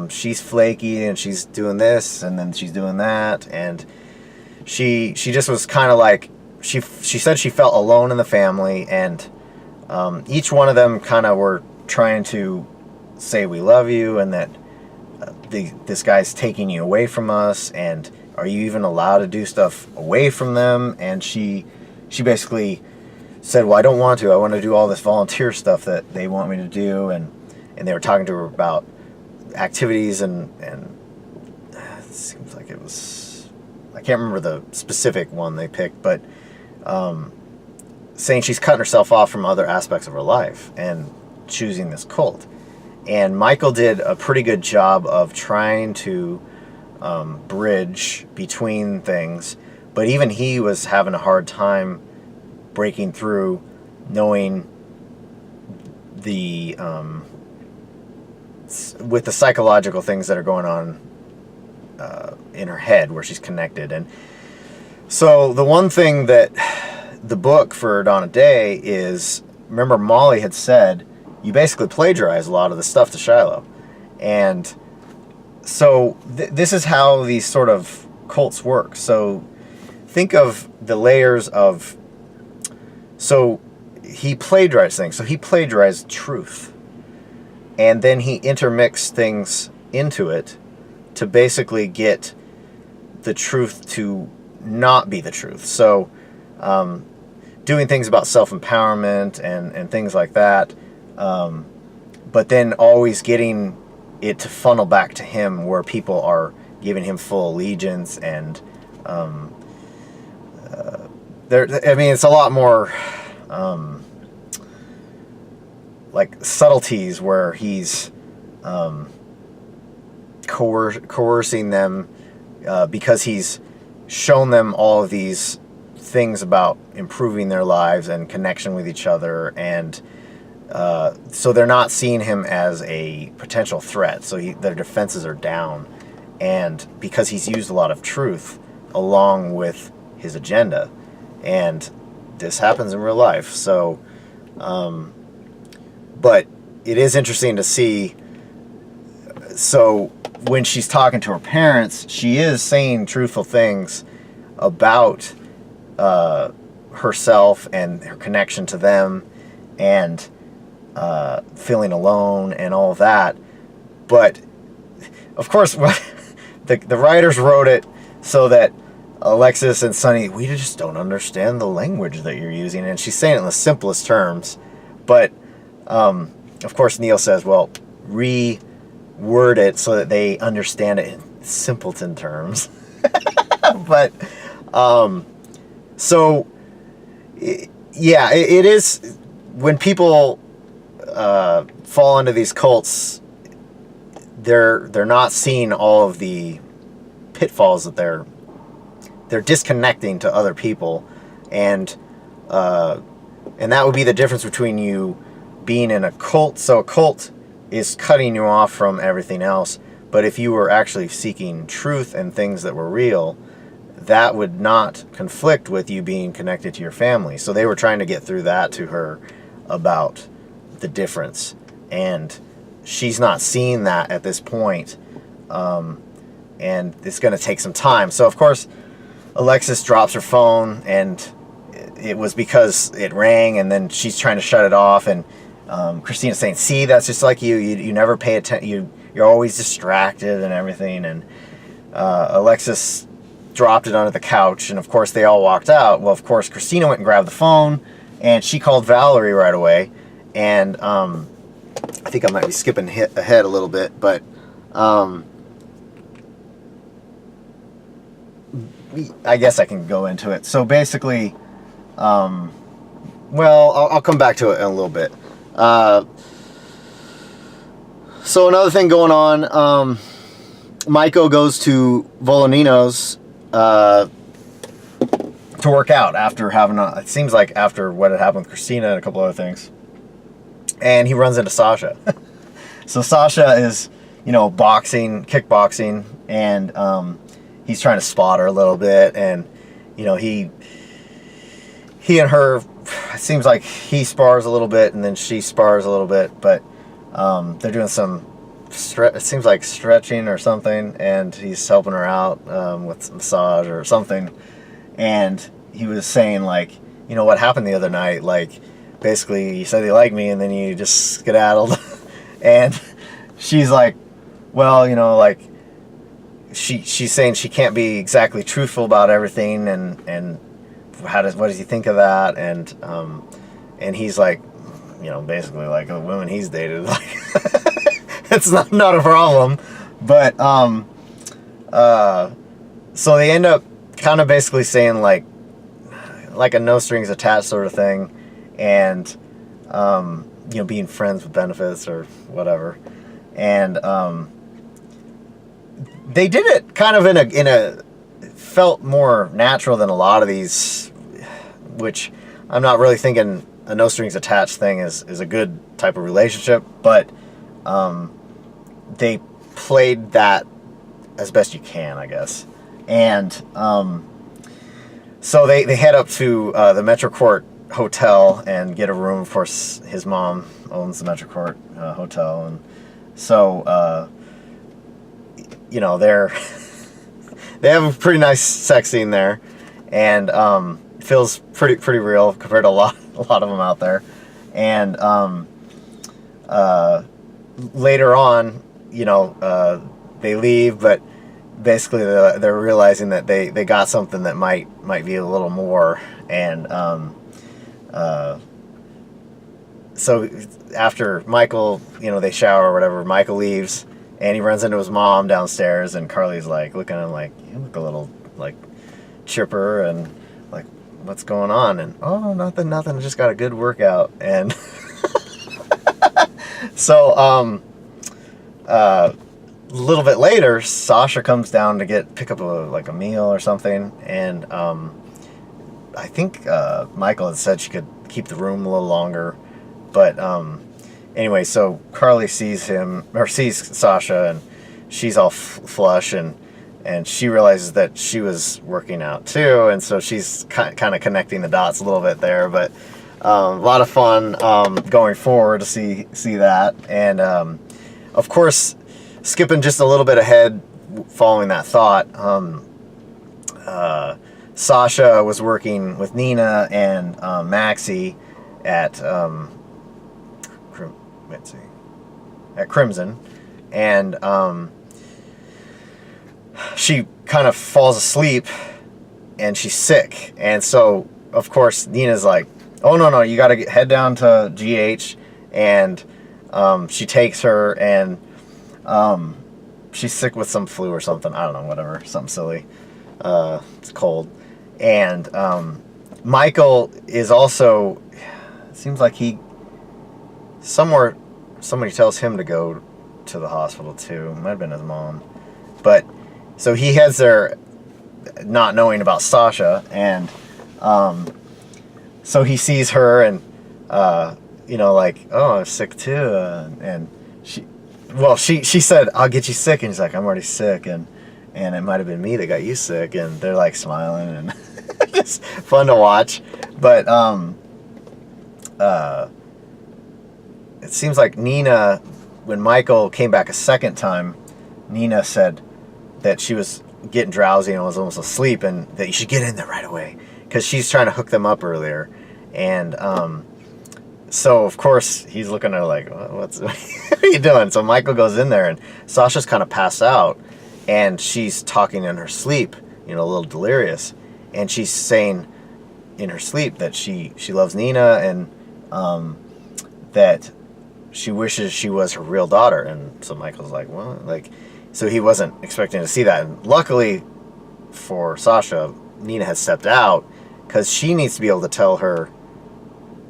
she's flaky, and she's doing this, and then she's doing that, and she just was kind of like, she said she felt alone in the family, and each one of them kind of were trying to say we love you, and that this guy's taking you away from us, and are you even allowed to do stuff away from them? And she basically said, well, I don't want to. I want to do all this volunteer stuff that they want me to do, and they were talking to her about activities, and it seems like it was, I can't remember the specific one they picked, but saying she's cutting herself off from other aspects of her life and choosing this cult. And Michael did a pretty good job of trying to bridge between things, but even he was having a hard time breaking through, knowing the with the psychological things that are going on in her head where she's connected. And so the one thing that the book for Donna Day is, remember Molly had said, you basically plagiarize a lot of the stuff to Shiloh. And so this is how these sort of cults work. So think of the layers of, so he plagiarized things. So he plagiarized truth, and then he intermixed things into it to basically get the truth to not be the truth. So doing things about self-empowerment and things like that, but then always getting it to funnel back to him, where people are giving him full allegiance, and I mean, it's a lot more like subtleties where he's coercing them because he's shown them all of these things about improving their lives and connection with each other, and so they're not seeing him as a potential threat. So their defenses are down, and because he's used a lot of truth along with his agenda, and this happens in real life. So, but it is interesting to see. So when she's talking to her parents, she is saying truthful things about herself and her connection to them, and feeling alone and all of that. But of course, the writers wrote it so that Alexis and Sonny, we just don't understand the language that you're using, and she's saying it in the simplest terms. But of course, Neil says, well, reword it so that they understand it in simpleton terms. But so yeah, it is when people fall into these cults, they're not seeing all of the pitfalls that they're disconnecting to other people, and that would be the difference between you being in a cult. So a cult is cutting you off from everything else, but if you were actually seeking truth and things that were real, that would not conflict with you being connected to your family. So they were trying to get through that to her about the difference, and she's not seeing that at this point, and it's going to take some time. So of course Alexis drops her phone, and it was because it rang, and then she's trying to shut it off, and Kristina's saying, see, that's just like you never pay attention, you're always distracted and everything. And Alexis dropped it under the couch, and of course they all walked out. Well, of course Kristina went and grabbed the phone, and she called Valerie right away. And I think I might be skipping ahead a little bit, but I guess I can go into it. So basically, well, I'll come back to it in a little bit. So another thing going on, Michael goes to Volanino's to work out after having it seems like after what had happened with Kristina and a couple other things. And he runs into Sasha. So Sasha is, kickboxing, and he's trying to spot her a little bit, and he and her, it seems like he spars a little bit and then she spars a little bit, but they're doing some it seems like stretching or something, and he's helping her out with massage or something. And he was saying, like, what happened the other night, like, basically you said you liked me and then you just skedaddled. And she's like, well, like, she's saying she can't be exactly truthful about everything, and what does he think of that? And he's like, basically like the women he's dated, like, it's not a problem. But so they end up kind of basically saying like a no strings attached sort of thing, and being friends with benefits or whatever. And they did it kind of in a felt more natural than a lot of these, which I'm not really thinking a no strings attached thing is a good type of relationship, but they played that as best you can, I guess. And so they head up to the Metrocourt Hotel and get a room. Of course, his mom owns the Metrocourt Hotel, and so they have a pretty nice sex scene there, and feels pretty real compared to a lot of them out there. And later on, they leave, but basically they're realizing that they got something that might be a little more. And so after Michael, they shower or whatever, Michael leaves, and he runs into his mom downstairs, and Carly's like looking at him like, you look a little like chipper, and like, what's going on? And oh, nothing, I just got a good workout. And so a little bit later, Sasha comes down to pick up a meal or something, and I think Michael had said she could keep the room a little longer, But anyway, so Carly sees Sasha, and she's all flush, and she realizes that she was working out too, and so she's kind of connecting the dots a little bit there. But a lot of fun going forward to see that, and of course, skipping just a little bit ahead, following that thought, Sasha was working with Nina and Maxie at Crimson, and she kind of falls asleep, and she's sick, and so of course Nina's like, "Oh no, you got to head down to GH," and she takes her, and she's sick with some flu or something. I don't know, whatever, something silly. It's cold, and Michael is also. It seems like somebody tells him to go to the hospital too. Might have been his mom, but so he heads there, not knowing about Sasha, and so he sees her, and like, "Oh, I'm sick too," and she said, "I'll get you sick," and he's like, "I'm already sick," and it might have been me that got you sick, and they're like smiling, and just fun to watch. But it seems like Nina, when Michael came back a second time, Nina said that she was getting drowsy and was almost asleep, and that you should get in there right away, because she's trying to hook them up earlier. And so of course he's looking at her like, what are you doing? So Michael goes in there, and Sasha's kind of passed out, and she's talking in her sleep, a little delirious, and she's saying in her sleep that she loves Nina, and that she wishes she was her real daughter. And so Michael's like, well, so he wasn't expecting to see that. And luckily for Sasha, Nina has stepped out, because she needs to be able to tell her,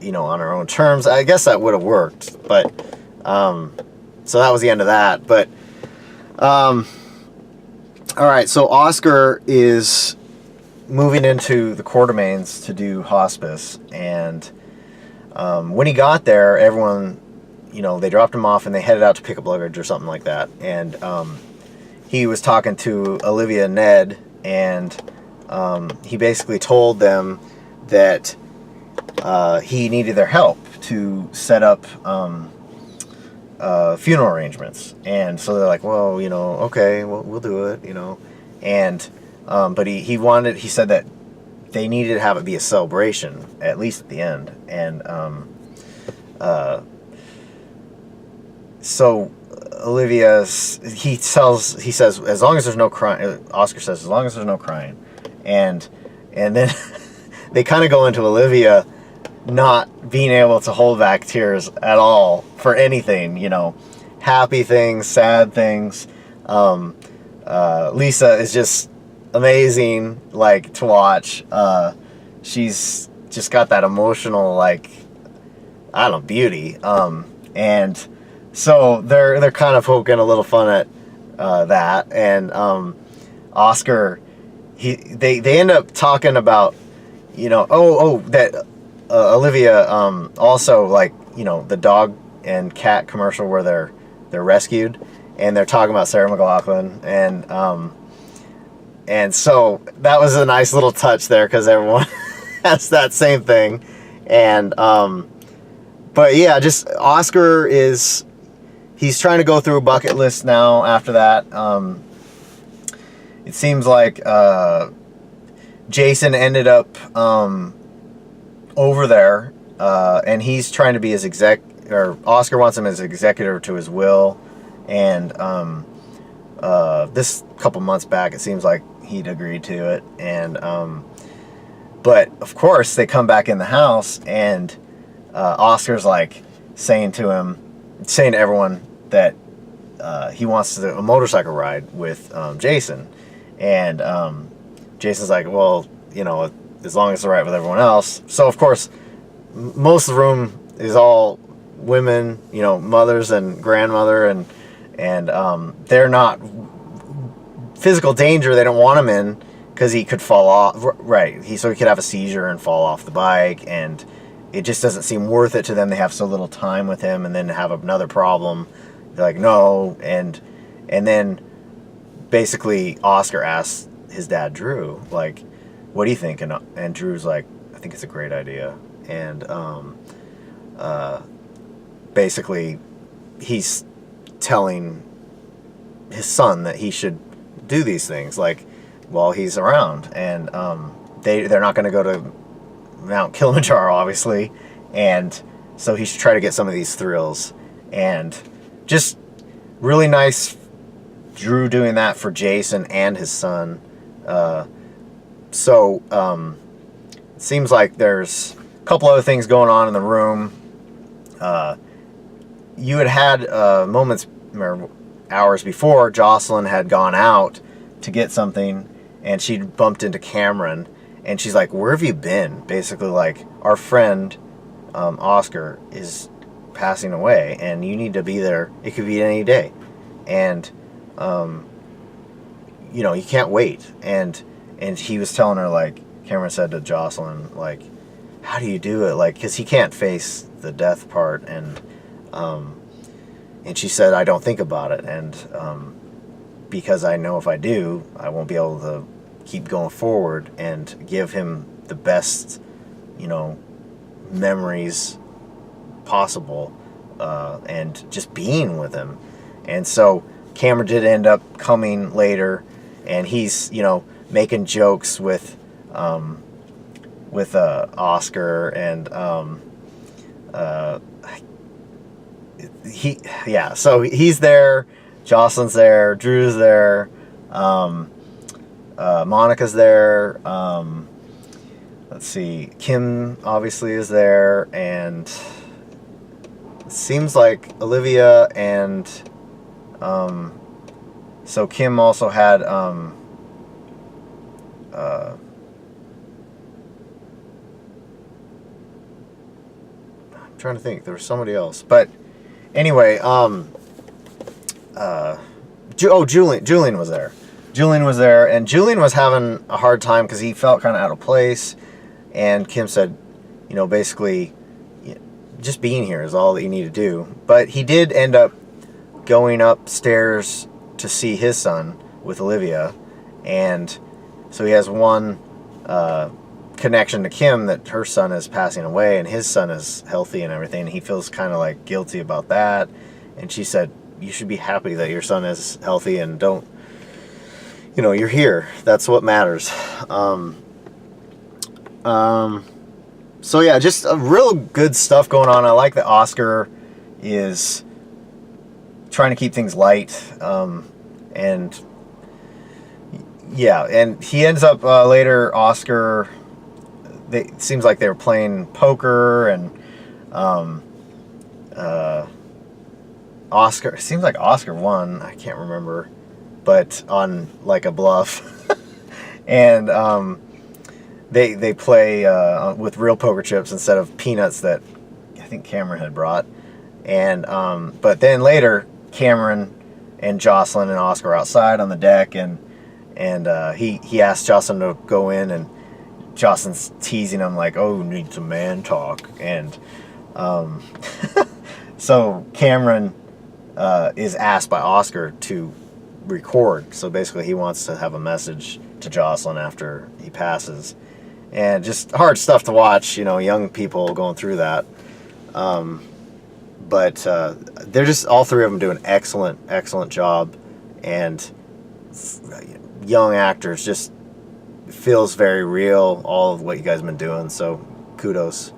on her own terms. I guess that would have worked, but so that was the end of that. But all right, so Oscar is moving into the Quartermains to do hospice, and when he got there, everyone, they dropped him off and they headed out to pick up luggage or something like that. And he was talking to Olivia Ned, and he basically told them that he needed their help to set up funeral arrangements. And so they're like, well, okay, we'll do it, And but he said that they needed to have it be a celebration, at least at the end. And so Olivia, he says, as long as there's no crying, Oscar says, as long as there's no crying. And then they kind of go into Olivia not being able to hold back tears at all for anything, happy things, sad things. Lisa is just amazing, to watch. She's just got that emotional, beauty. And so they're kind of poking a little fun at that. And Oscar, they end up talking about, that Olivia also, the dog and cat commercial where they're rescued, and they're talking about Sarah McLachlan, and so that was a nice little touch there, because everyone has that same thing. And but yeah, just Oscar he's trying to go through a bucket list now after that. It seems like Jason ended up over there, and he's trying to be his Oscar wants him as executor to his will. And this couple months back, it seems like he'd agreed to it. And but of course they come back in the house, and Oscar's saying to everyone that he wants to do a motorcycle ride with Jason. And Jason's like, well, as long as it's all right with everyone else. So of course most of the room is all women, mothers and grandmother, and they're not physical danger. They don't want him in, because he could fall off, right? So he could have a seizure and fall off the bike, and it just doesn't seem worth it to them. They have so little time with him, and then have another problem. They're like, no, and then basically Oscar asks his dad Drew, like, what do you think? And Drew's like, I think it's a great idea. And basically he's telling his son that he should do these things like while he's around, and they're not going to go to Mount Kilimanjaro, obviously, and so he should try to get some of these thrills. And just really nice Drew doing that for Jason and his son. So it seems like there's a couple other things going on in the room. You had moments or hours before, Josslyn had gone out to get something, and she'd bumped into Cameron, and she's like, where have you been? Basically like, our friend Oscar is passing away, and you need to be there. It could be any day, and you know, you can't wait. And he was telling her, like, Cameron said to Josslyn, like, how do you do it? Like, because he can't face the death part, and she said, I don't think about it, and because I know if I do, I won't be able to keep going forward and give him the best, you know, memories possible, and just being with him. And so Cameron did end up coming later, and he's, you know, making jokes with Oscar, and so he's there, Josslyn's there, Drew's there, Monica's there, let's see, Kim obviously is there, and it seems like Olivia and so Kim also had I'm trying to think, there was somebody else, but anyway, Julian was there. Julian was there, and Julian was having a hard time because he felt kind of out of place, and Kim said, you know, basically, just being here is all that you need to do. But he did end up going upstairs to see his son with Olivia, and so he has one connection to Kim, that her son is passing away, and his son is healthy and everything, and he feels kind of like guilty about that. And she said, you should be happy that your son is healthy, and don't, you know, you're here. That's what matters. So yeah, just a real good stuff going on. I like that Oscar is trying to keep things light, and yeah, and he ends up later, Oscar, it seems like they were playing poker, and Oscar, it seems like Oscar won, I can't remember, but on like a bluff. And they play with real poker chips instead of peanuts that I think Cameron had brought. And but then later, Cameron and Josslyn and Oscar are outside on the deck, and he asked Josslyn to go in, and Josslyn's teasing him like, oh, need some man talk. And so Cameron is asked by Oscar to record. So basically he wants to have a message to Josslyn after he passes. And just hard stuff to watch, you know, young people going through that. But they're just, all three of them do an excellent job. And young actors, just feels very real, all of what you guys have been doing. So kudos.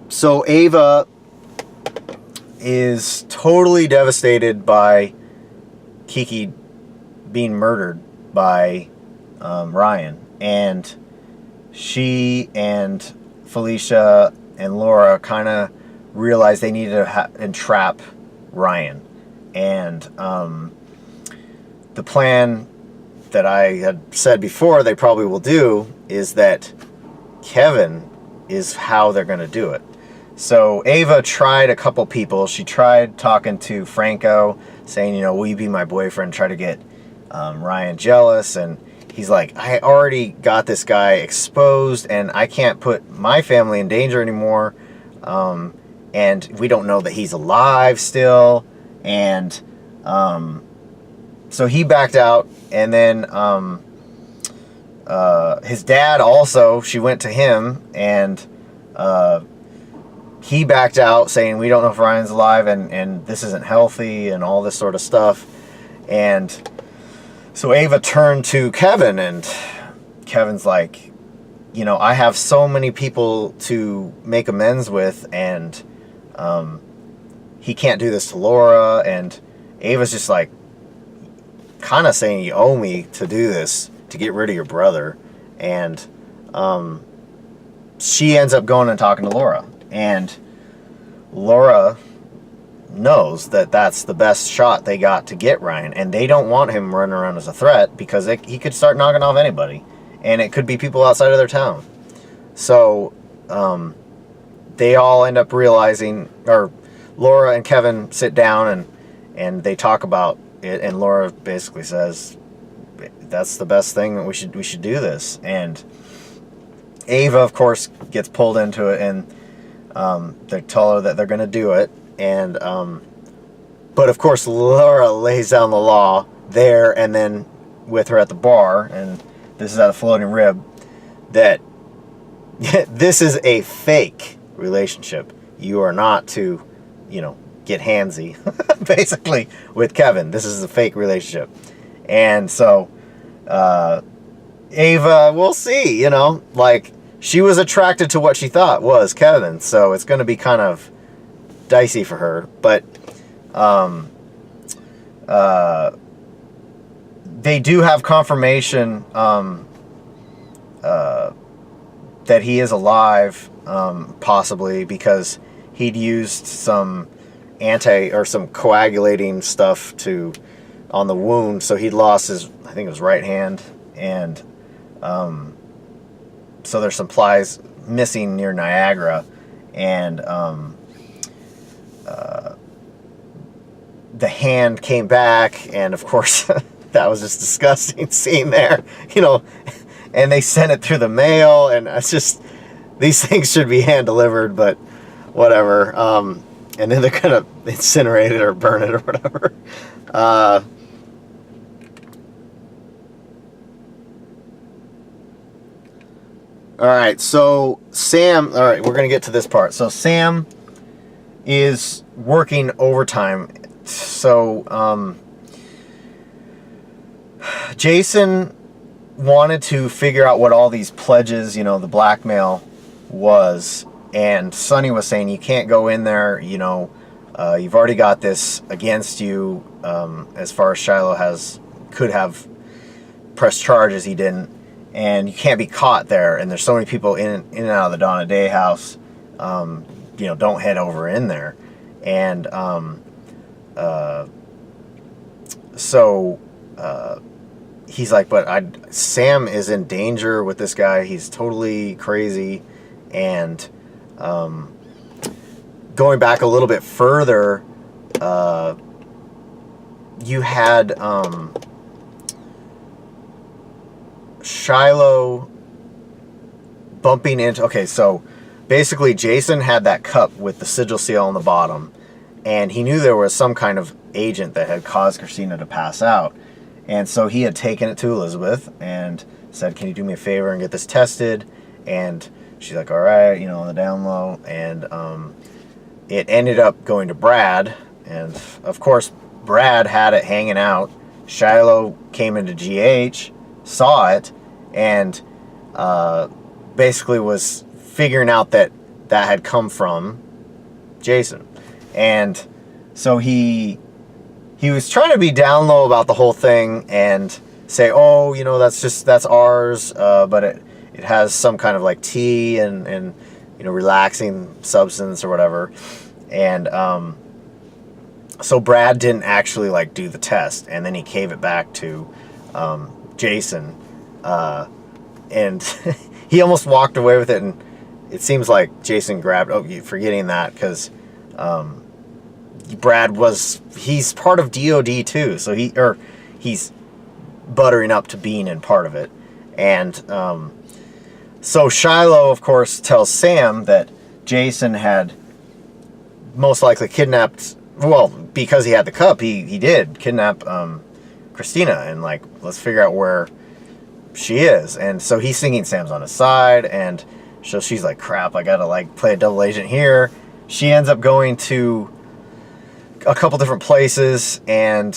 So Ava is totally devastated by Kiki being murdered by Ryan, and she and Felicia and Laura kind of realized they needed to entrap Ryan. And the plan that I had said before they probably will do is that Kevin is how they're going to do it. So Ava tried a couple people. She tried talking to Franco, saying, you know, will you be my boyfriend? Try to get Ryan jealous, and he's like, I already got this guy exposed, and I can't put my family in danger anymore. And we don't know that he's alive still. And so he backed out. And then his dad also, she went to him, and he backed out saying, we don't know if Ryan's alive, and this isn't healthy, and all this sort of stuff. And so Ava turned to Kevin, and Kevin's like, you know, I have so many people to make amends with, and he can't do this to Laura. And Ava's just like, kind of saying, you owe me to do this, to get rid of your brother. And she ends up going and talking to Laura. And Laura knows that that's the best shot they got to get Ryan. And they don't want him running around as a threat, because he could start knocking off anybody. And it could be people outside of their town. So they all end up realizing, or Laura and Kevin sit down and they talk about it. And Laura basically says, that's the best thing, we should do this. And Ava, of course, gets pulled into it, and they tell her that they're going to do it. And but of course Laura lays down the law there and then with her at the bar, and this is at a Floating Rib, that this is a fake relationship. You are not to, you know, get handsy basically with Kevin. This is a fake relationship. And so Ava, we'll see, you know, like, she was attracted to what she thought was Kevin, so it's going to be kind of dicey for her. But they do have confirmation that he is alive, possibly because he'd used some some coagulating stuff on the wound, so he'd lost his, I think it was right hand, and so there's some plies missing near Niagara, and the hand came back, and of course that was just disgusting seeing there, you know, and they sent it through the mail, and it's just, these things should be hand delivered, but whatever. And then they're gonna incinerate it or burn it or whatever. All right, so Sam, all right, we're going to get to this part. So Sam is working overtime. So Jason wanted to figure out what all these pledges, you know, the blackmail was. And Sonny was saying, you can't go in there, you know, you've already got this against you, as far as Shiloh could have pressed charges, he didn't. And you can't be caught there, and there's so many people in and out of the Dawn of Day house, you know, don't head over in there. And so he's like, but Sam is in danger with this guy, he's totally crazy. And going back a little bit further, you had Shiloh bumping into, okay, so basically Jason had that cup with the sigil seal on the bottom, and he knew there was some kind of agent that had caused Kristina to pass out. And so he had taken it to Elizabeth and said, can you do me a favor and get this tested? And she's like, all right, you know, on the down low. And it ended up going to Brad, and of course Brad had it hanging out. Shiloh came into GH, saw it, and basically was figuring out that had come from Jason. And so he was trying to be down low about the whole thing and say, oh, you know, that's ours, but it has some kind of like tea and you know, relaxing substance or whatever. And so Brad didn't actually like do the test, and then he gave it back to Jason, and he almost walked away with it, and it seems like Jason grabbed, forgetting that, because Brad he's part of DOD too, so he's buttering up to being in part of it. And so Shiloh, of course, tells Sam that Jason had most likely kidnapped, well, because he had the cup, he did kidnap Kristina, and like, let's figure out where she is. And so he's thinking Sam's on his side, and so she's like, crap, I gotta like play a double agent here. She ends up going to a couple different places, and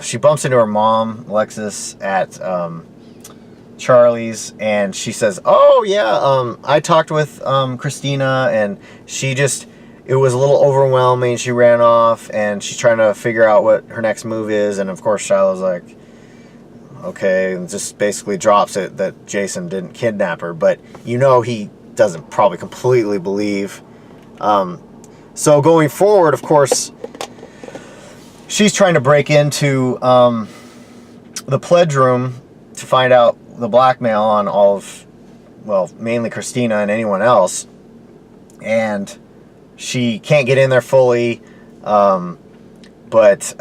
she bumps into her mom, Alexis, at Charlie's, and she says, oh yeah, I talked with Kristina, and she just, it was a little overwhelming. She ran off, and she's trying to figure out what her next move is. And of course Shiloh's like, okay, and just basically drops it that Jason didn't kidnap her, but you know he doesn't probably completely believe. So going forward, of course, she's trying to break into the pledge room to find out the blackmail on all of, well, mainly Kristina and anyone else, and she can't get in there fully, but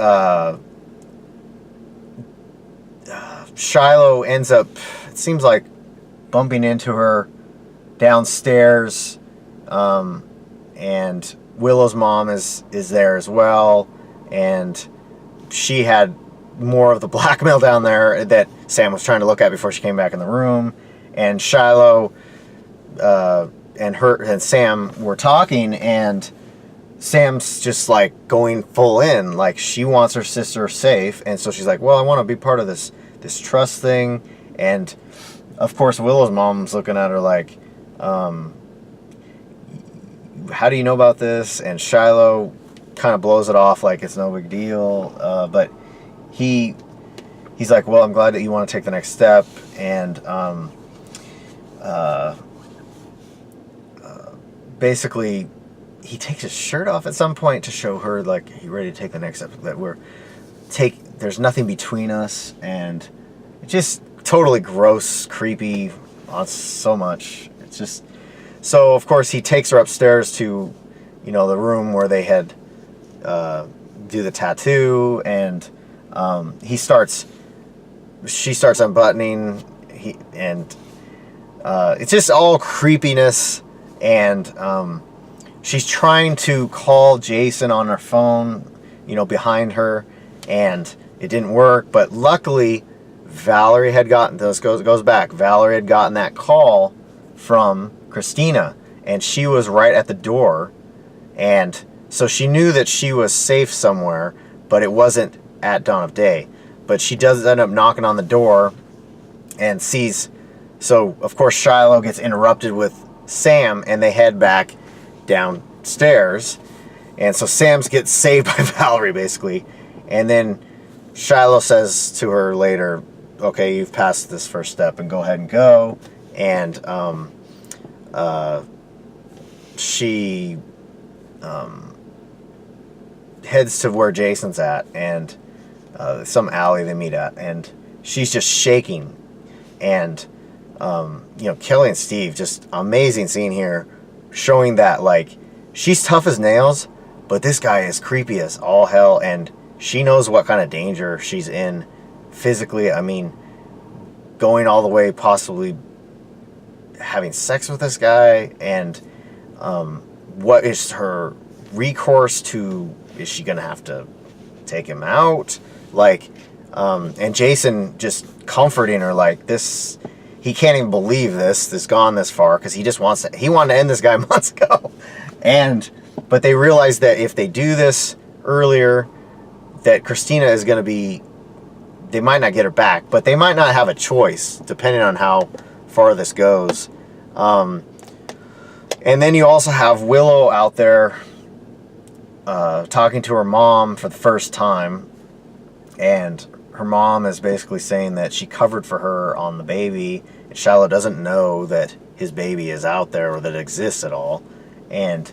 Shiloh ends up, it seems like, bumping into her downstairs, and Willow's mom is there as well, and she had more of the blackmail down there that Sam was trying to look at before she came back in the room. And Shiloh and Sam were talking, and Sam's just like going full in, like she wants her sister safe, and so she's like, well, I want to be part of this trust thing. And of course Willow's mom's looking at her like, how do you know about this? And Shiloh kind of blows it off like it's no big deal, but he's like, well, I'm glad that you want to take the next step. And basically he takes his shirt off at some point to show her like, you ready to take the next step, that there's nothing between us. And it's just totally gross, creepy on so much. It's just, so of course he takes her upstairs to, you know, the room where they had do the tattoo, and she starts unbuttoning, it's just all creepiness. And she's trying to call Jason on her phone, you know, behind her, and it didn't work. But luckily Valerie had gotten, this goes back, Valerie had gotten that call from Kristina, and she was right at the door, and so she knew that she was safe somewhere, but it wasn't at dawn of day. But she does end up knocking on the door and sees, so of course Shiloh gets interrupted with Sam, and they head back downstairs, and so Sam gets saved by Valerie basically. And then Shiloh says to her later, okay, you've passed this first step, and go ahead and go. And she heads to where Jason's at, and some alley they meet at, and she's just shaking. And you know, Kelly and Steve, just amazing scene here, showing that like she's tough as nails, but this guy is creepy as all hell, and she knows what kind of danger she's in physically. I mean, going all the way, possibly having sex with this guy, and what is her recourse to, is she gonna have to take him out? Like, and Jason just comforting her like, this, he can't even believe this gone this far, because he just wants to, he wanted to end this guy months ago. But they realize that if they do this earlier, that Kristina is going to be, they might not get her back, but they might not have a choice depending on how far this goes. And then you also have Willow out there talking to her mom for the first time, and her mom is basically saying that she covered for her on the baby, and Shiloh doesn't know that his baby is out there or that it exists at all. And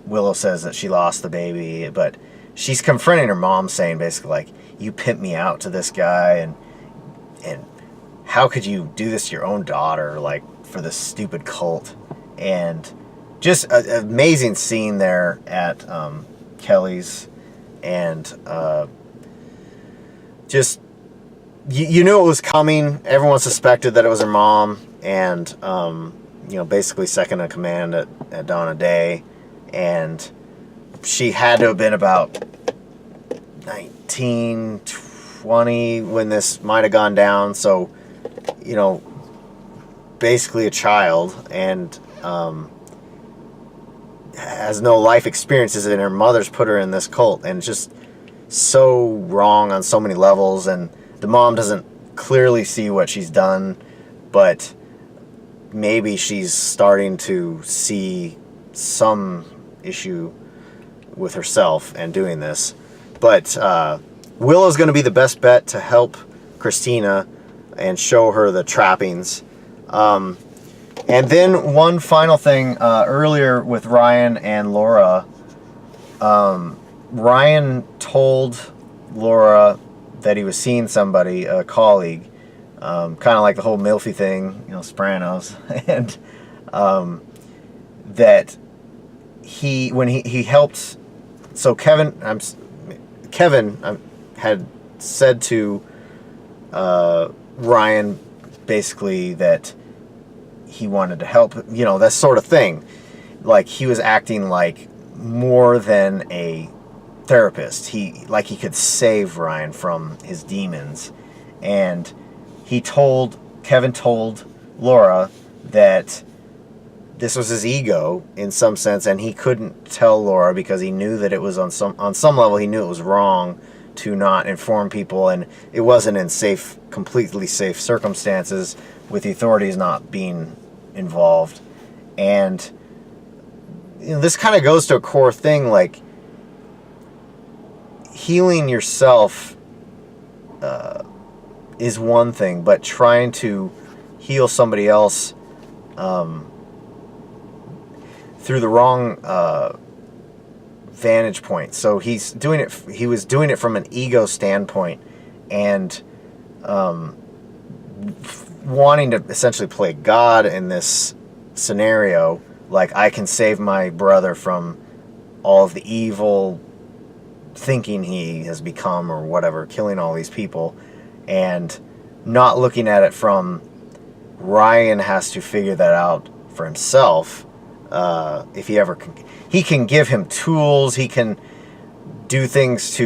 Willow says that she lost the baby, but she's confronting her mom, saying basically like, you pimped me out to this guy, and how could you do this to your own daughter, like, for this stupid cult? And just an amazing scene there at Kelly's, and just you knew it was coming. Everyone suspected that it was her mom, and basically second in command at dawn of day, and she had to have been about 19, 20 when this might have gone down. So, basically a child, and has no life experiences, and her mother's put her in this cult, and it's just so wrong on so many levels. And the mom doesn't clearly see what she's done, but maybe she's starting to see some issue with herself and doing this. But Willow's going to be the best bet to help Kristina and show her the trappings. And then one final thing, earlier with Ryan and Laura, Ryan told Laura that he was seeing somebody, a colleague, kind of like the whole Milfy thing, Sopranos, and that when he helped, so Kevin had said to Ryan basically that he wanted to help, that sort of thing. Like, he was acting like more than a therapist. He could save Ryan from his demons. And Kevin told Laura that this was his ego in some sense, and he couldn't tell Laura because he knew that it was on some level, he knew it was wrong to not inform people, and it wasn't in completely safe circumstances with the authorities not being involved. And this kind of goes to a core thing, like healing yourself is one thing, but trying to heal somebody else through the wrong vantage point. So he was doing it from an ego standpoint, and wanting to essentially play God in this scenario, like, I can save my brother from all of the evil thinking he has become or whatever, killing all these people, and not looking at it from Ryan has to figure that out for himself. If he ever can, he can give him tools, he can do things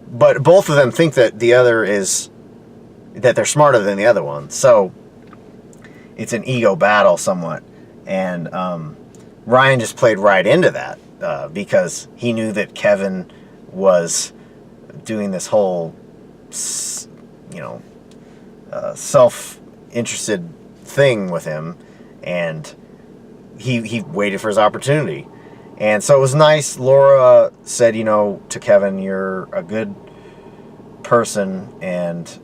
but both of them think that that they're smarter than the other one. So it's an ego battle somewhat. And Ryan just played right into that because he knew that Kevin was doing this whole, self-interested thing with him, and he waited for his opportunity. And so it was nice. Laura said, to Kevin, you're a good person, and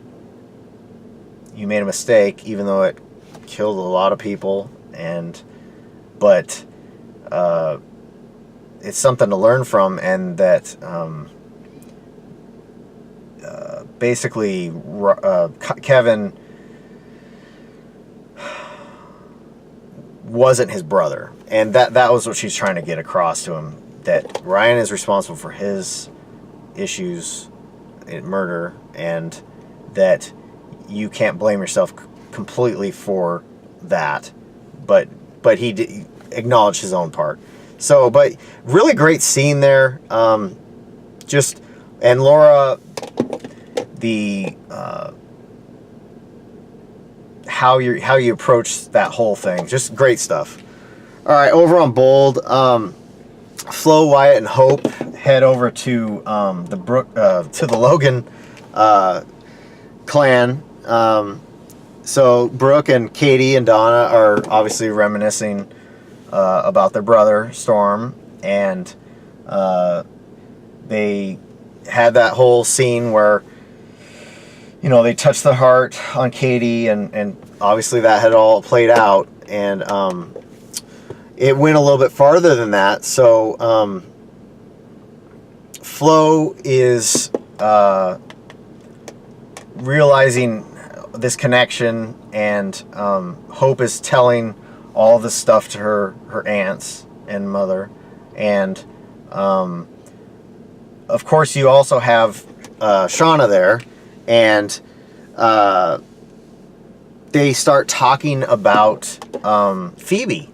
you made a mistake, even though it killed a lot of people, but it's something to learn from, and that basically Kevin wasn't his brother, and that was what she's trying to get across to him, that Ryan is responsible for his issues in murder, and that you can't blame yourself completely for that, but he acknowledged his own part. So, but really great scene there. And Laura, how you approach that whole thing, just great stuff. All right, over on Bold, Flo, Wyatt, and Hope head over to the Logan clan. So Brooke and Katie and Donna are obviously reminiscing about their brother Storm, and they had that whole scene where they touched the heart on Katie, and obviously that had all played out, and it went a little bit farther than that. So Flo is realizing this connection, and Hope is telling all this stuff to her aunts and mother, and of course you also have Shauna there, and they start talking about Phoebe,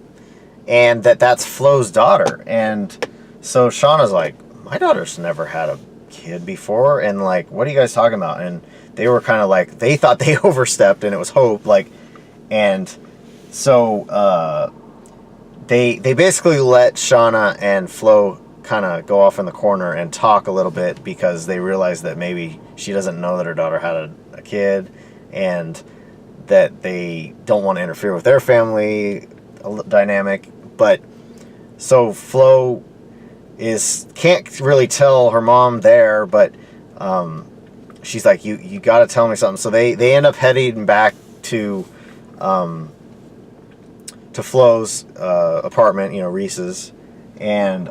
and that's Flo's daughter. And so Shauna's like, my daughter's never had a kid before, and like, what are you guys talking about? And they were kind of like, they thought they overstepped, and it was Hope, like, and so they basically let Shauna and Flo kind of go off in the corner and talk a little bit, because they realized that maybe she doesn't know that her daughter had a kid, and that they don't want to interfere with their family dynamic. But so Flo can't really tell her mom there, but she's like, you got to tell me something. So they end up heading back to Flo's apartment, Reese's, and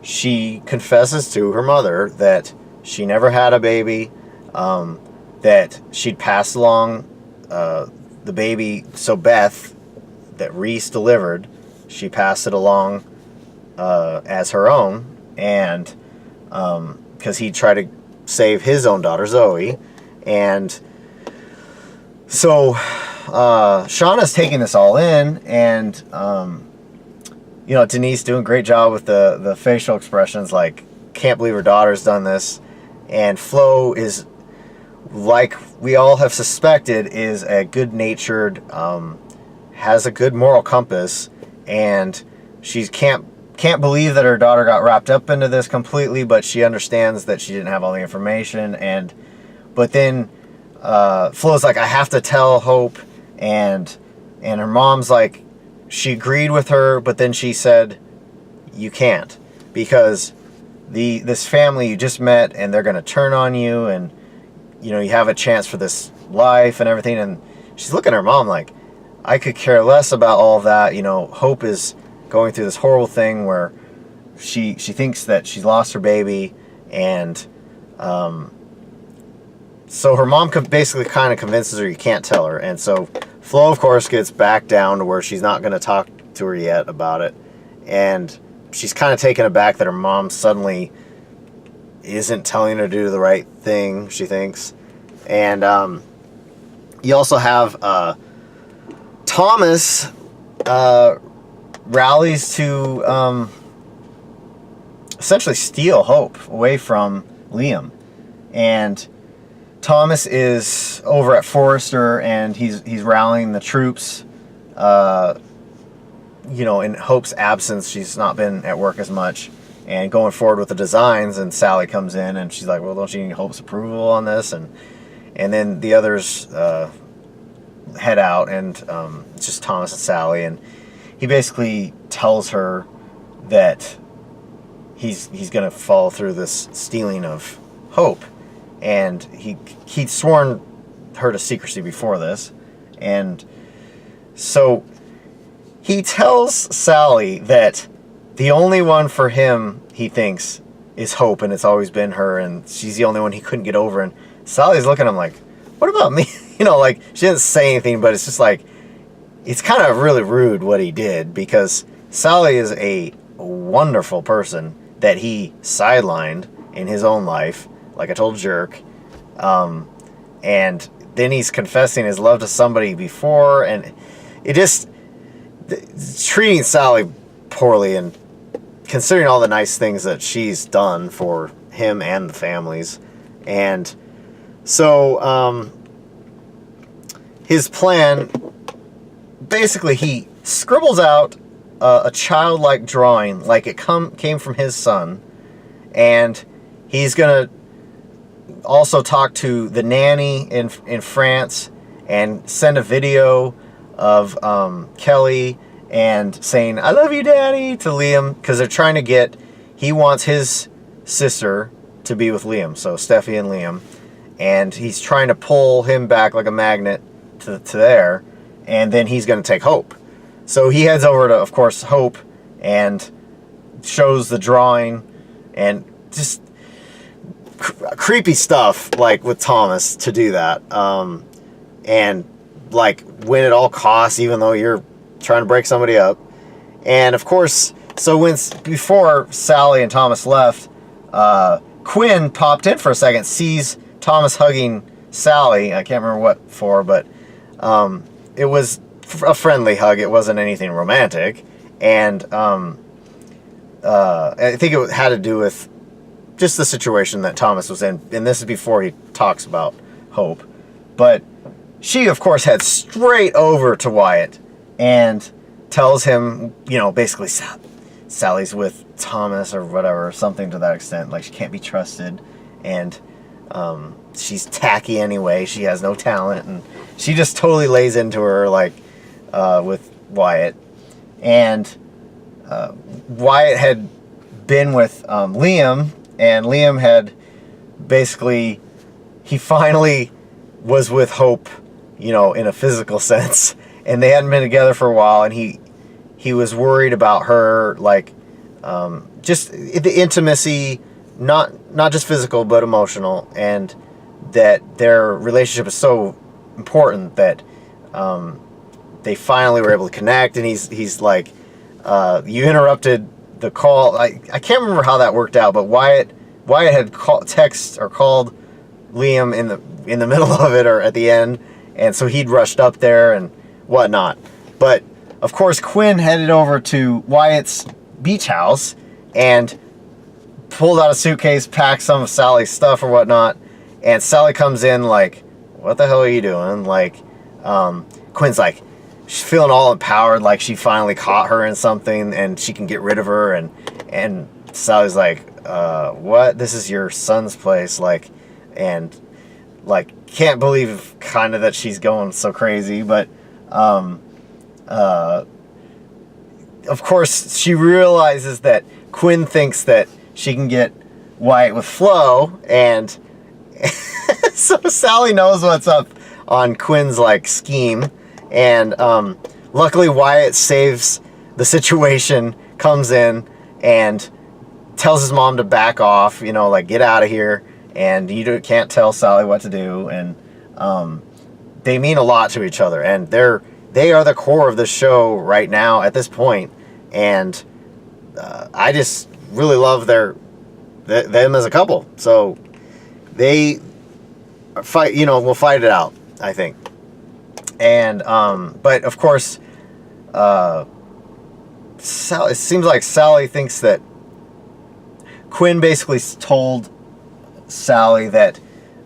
she confesses to her mother that she never had a baby, that she'd passed along the baby. So Beth, that Reese delivered, she passed it along as her own, and because he tried to save his own daughter Zoe. And so Shauna's taking this all in, and Denise doing a great job with the facial expressions, like, can't believe her daughter's done this. And Flo is, like we all have suspected, is a good-natured, has a good moral compass, and she can't believe that her daughter got wrapped up into this completely, but she understands that she didn't have all the information. But then Flo's like, I have to tell Hope, and her mom's like, she agreed with her, but then she said, you can't, because this family you just met, and they're going to turn on you, and you have a chance for this life and everything. And she's looking at her mom like, I could care less about all that. Hope is going through this horrible thing where she thinks that she's lost her baby, and so her mom basically kind of convinces her you can't tell her. And so Flo, of course, gets back down to where she's not going to talk to her yet about it, and she's kind of taken aback that her mom suddenly isn't telling her to do the right thing, she thinks. And you also have Thomas rallies to essentially steal Hope away from Liam. And Thomas is over at Forrester, and he's rallying the troops. In Hope's absence, she's not been at work as much, and going forward with the designs. And Sally comes in, and she's like, well, don't you need Hope's approval on this? And then the others head out, and it's just Thomas and Sally, and he basically tells her that he's going to follow through this stealing of Hope. And he'd sworn her to secrecy before this. And so he tells Sally that the only one for him, he thinks, is Hope, and it's always been her, and she's the only one he couldn't get over. And Sally's looking at him like, what about me? Like, she didn't say anything, but it's just like, it's kind of really rude what he did, because Sally is a wonderful person that he sidelined in his own life, like a total jerk. And then he's confessing his love to somebody before, and it just treating Sally poorly, and considering all the nice things that she's done for him and the families. And so his plan, basically, he scribbles out a childlike drawing, like it came from his son, and he's gonna also talk to the nanny in France, and send a video of Kelly and saying, I love you, Daddy, to Liam, because they're trying to he wants his sister to be with Liam, so Steffi and Liam, and he's trying to pull him back like a magnet to there, and then he's going to take Hope. So he heads over to, of course, Hope, and shows the drawing, and just creepy stuff, like with Thomas, to do that, and like win at all costs, even though you're trying to break somebody up. And of course, so before Sally and Thomas left, Quinn popped in for a second, sees Thomas hugging Sally. I can't remember what for, but it was a friendly hug. It wasn't anything romantic. And I think it had to do with just the situation that Thomas was in. And this is before he talks about Hope. But she, of course, heads straight over to Wyatt and tells him, you know, basically Sally's with Thomas or whatever, something to that extent. Like, she can't be trusted. And she's tacky anyway. She has no talent. And she just totally lays into her, like, with Wyatt. And Wyatt had been with Liam. And Liam had basically, he finally was with Hope, you know, in a physical sense. And they hadn't been together for a while. And he was worried about her, like, just the intimacy, not just physical, but emotional. And that their relationship is so important that they finally were able to connect. And he's like, you interrupted the call. I can't remember how that worked out, but Wyatt had called Liam in the middle of it or at the end, and so he'd rushed up there and whatnot. But of course, Quinn headed over to Wyatt's beach house and pulled out a suitcase, packed some of Sally's stuff or whatnot, and Sally comes in like, "What the hell are you doing?" Like, Quinn's like, she's feeling all empowered, like she finally caught her in something and she can get rid of her. And Sally's like, what? This is your son's place. Like, and like, can't believe kind of that she's going so crazy. But, of course, she realizes that Quinn thinks that she can get Wyatt with Flo. And so Sally knows what's up on Quinn's like scheme. And luckily Wyatt saves the situation, comes in and tells his mom to back off, you know, like, get out of here, and you can't tell Sally what to do. And they mean a lot to each other, and they are the core of the show right now at this point. And I just really love them as a couple. So they fight, you know, we'll fight it out, I think. And but of course, Sally, it seems like Sally thinks that Quinn basically told Sally that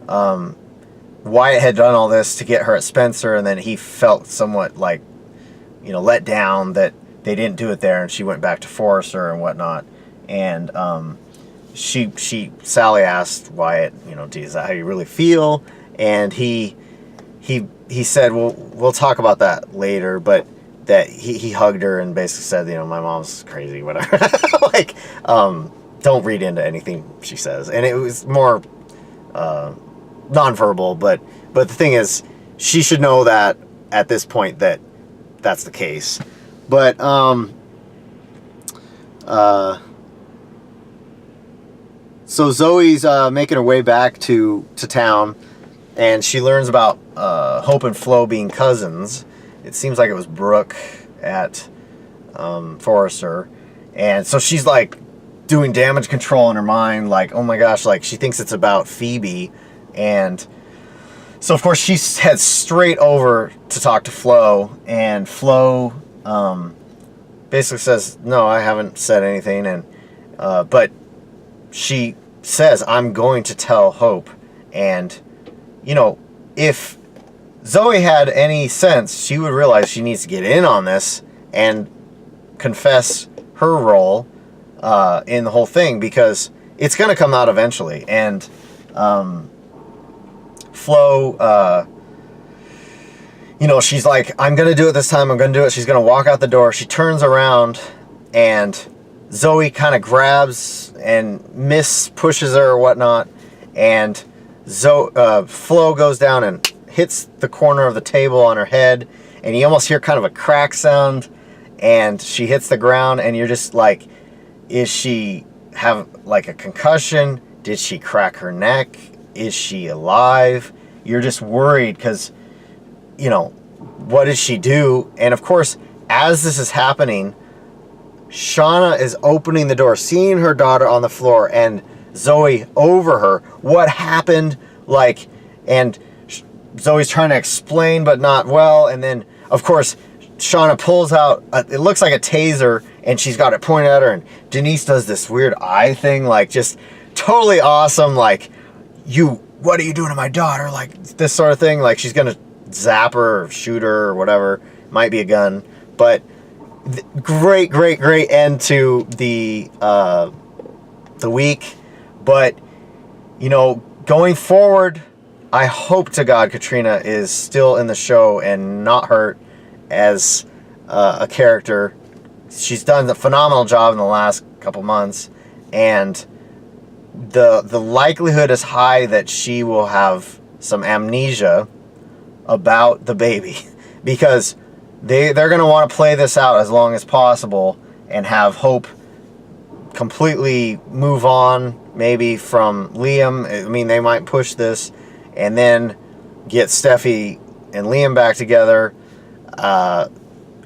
Wyatt had done all this to get her at Spencer, and then he felt somewhat like, you know, let down that they didn't do it there, and she went back to Forrester and whatnot. And Sally asked Wyatt, you know, is that how you really feel? And he said, well, we'll talk about that later, but that he hugged her and basically said, you know, my mom's crazy, whatever. Like, don't read into anything she says. And it was more nonverbal, but the thing is, she should know that at this point that that's the case. But so Zoe's making her way back to town, and she learns about Hope and Flo being cousins. It seems like it was Brooke at Forrester. And so she's like doing damage control in her mind, like, oh my gosh, like she thinks it's about Phoebe. And so of course she heads straight over to talk to Flo, and Flo basically says, no, I haven't said anything. And but she says, I'm going to tell Hope. And you know, if Zoe had any sense, she would realize she needs to get in on this and confess her role in the whole thing, because it's going to come out eventually. And Flo, you know, she's like, I'm going to do it this time. I'm going to do it. She's going to walk out the door. She turns around, and Zoe kind of grabs and pushes her or whatnot. And Flo goes down and hits the corner of the table on her head, and you almost hear kind of a crack sound, and she hits the ground, and you're just like, is she have like a concussion? Did she crack her neck? Is she alive? You're just worried because, you know, what did she do? And of course, as this is happening, Shauna is opening the door, seeing her daughter on the floor, and Zoe over her. What happened? Like, and Zoe's trying to explain, but not well. And then, of course, Shauna pulls out, it looks like a taser, and she's got it pointed at her. And Denise does this weird eye thing, like just totally awesome. Like, what are you doing to my daughter? Like this sort of thing. Like she's going to zap her or shoot her or whatever. Might be a gun. But great end to the week. But, you know, going forward, I hope to God Katrina is still in the show and not hurt as a character. She's done a phenomenal job in the last couple months, and the likelihood is high that she will have some amnesia about the baby, because they're going to want to play this out as long as possible and have Hope completely move on, maybe from Liam. I mean, they might push this and then get Steffi and Liam back together.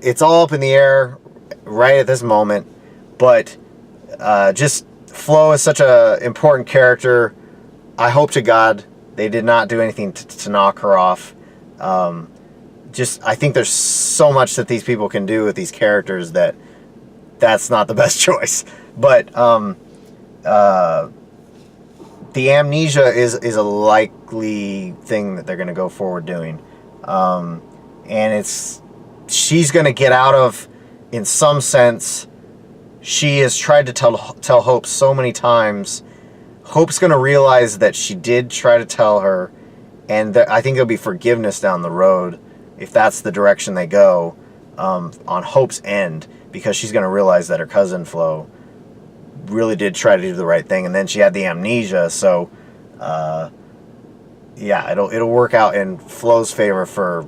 It's all up in the air right at this moment, but just Flo is such a important character. I hope to God they did not do anything to knock her off. I think there's so much that these people can do with these characters that's not the best choice. But the amnesia is a likely thing that they're going to go forward doing. And she's going to get out of, in some sense, she has tried to tell Hope so many times. Hope's going to realize that she did try to tell her, and I think there'll be forgiveness down the road if that's the direction they go, on Hope's end, because she's going to realize that her cousin Flo really did try to do the right thing, and then she had the amnesia. So yeah, it'll work out in Flo's favor for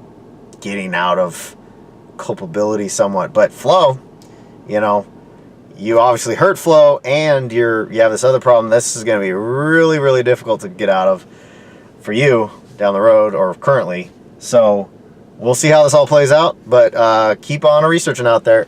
getting out of culpability somewhat. But Flo, you know, you obviously hurt Flo, and you have this other problem. This is going to be really difficult to get out of for you down the road, or currently. So we'll see how this all plays out, but keep on researching out there.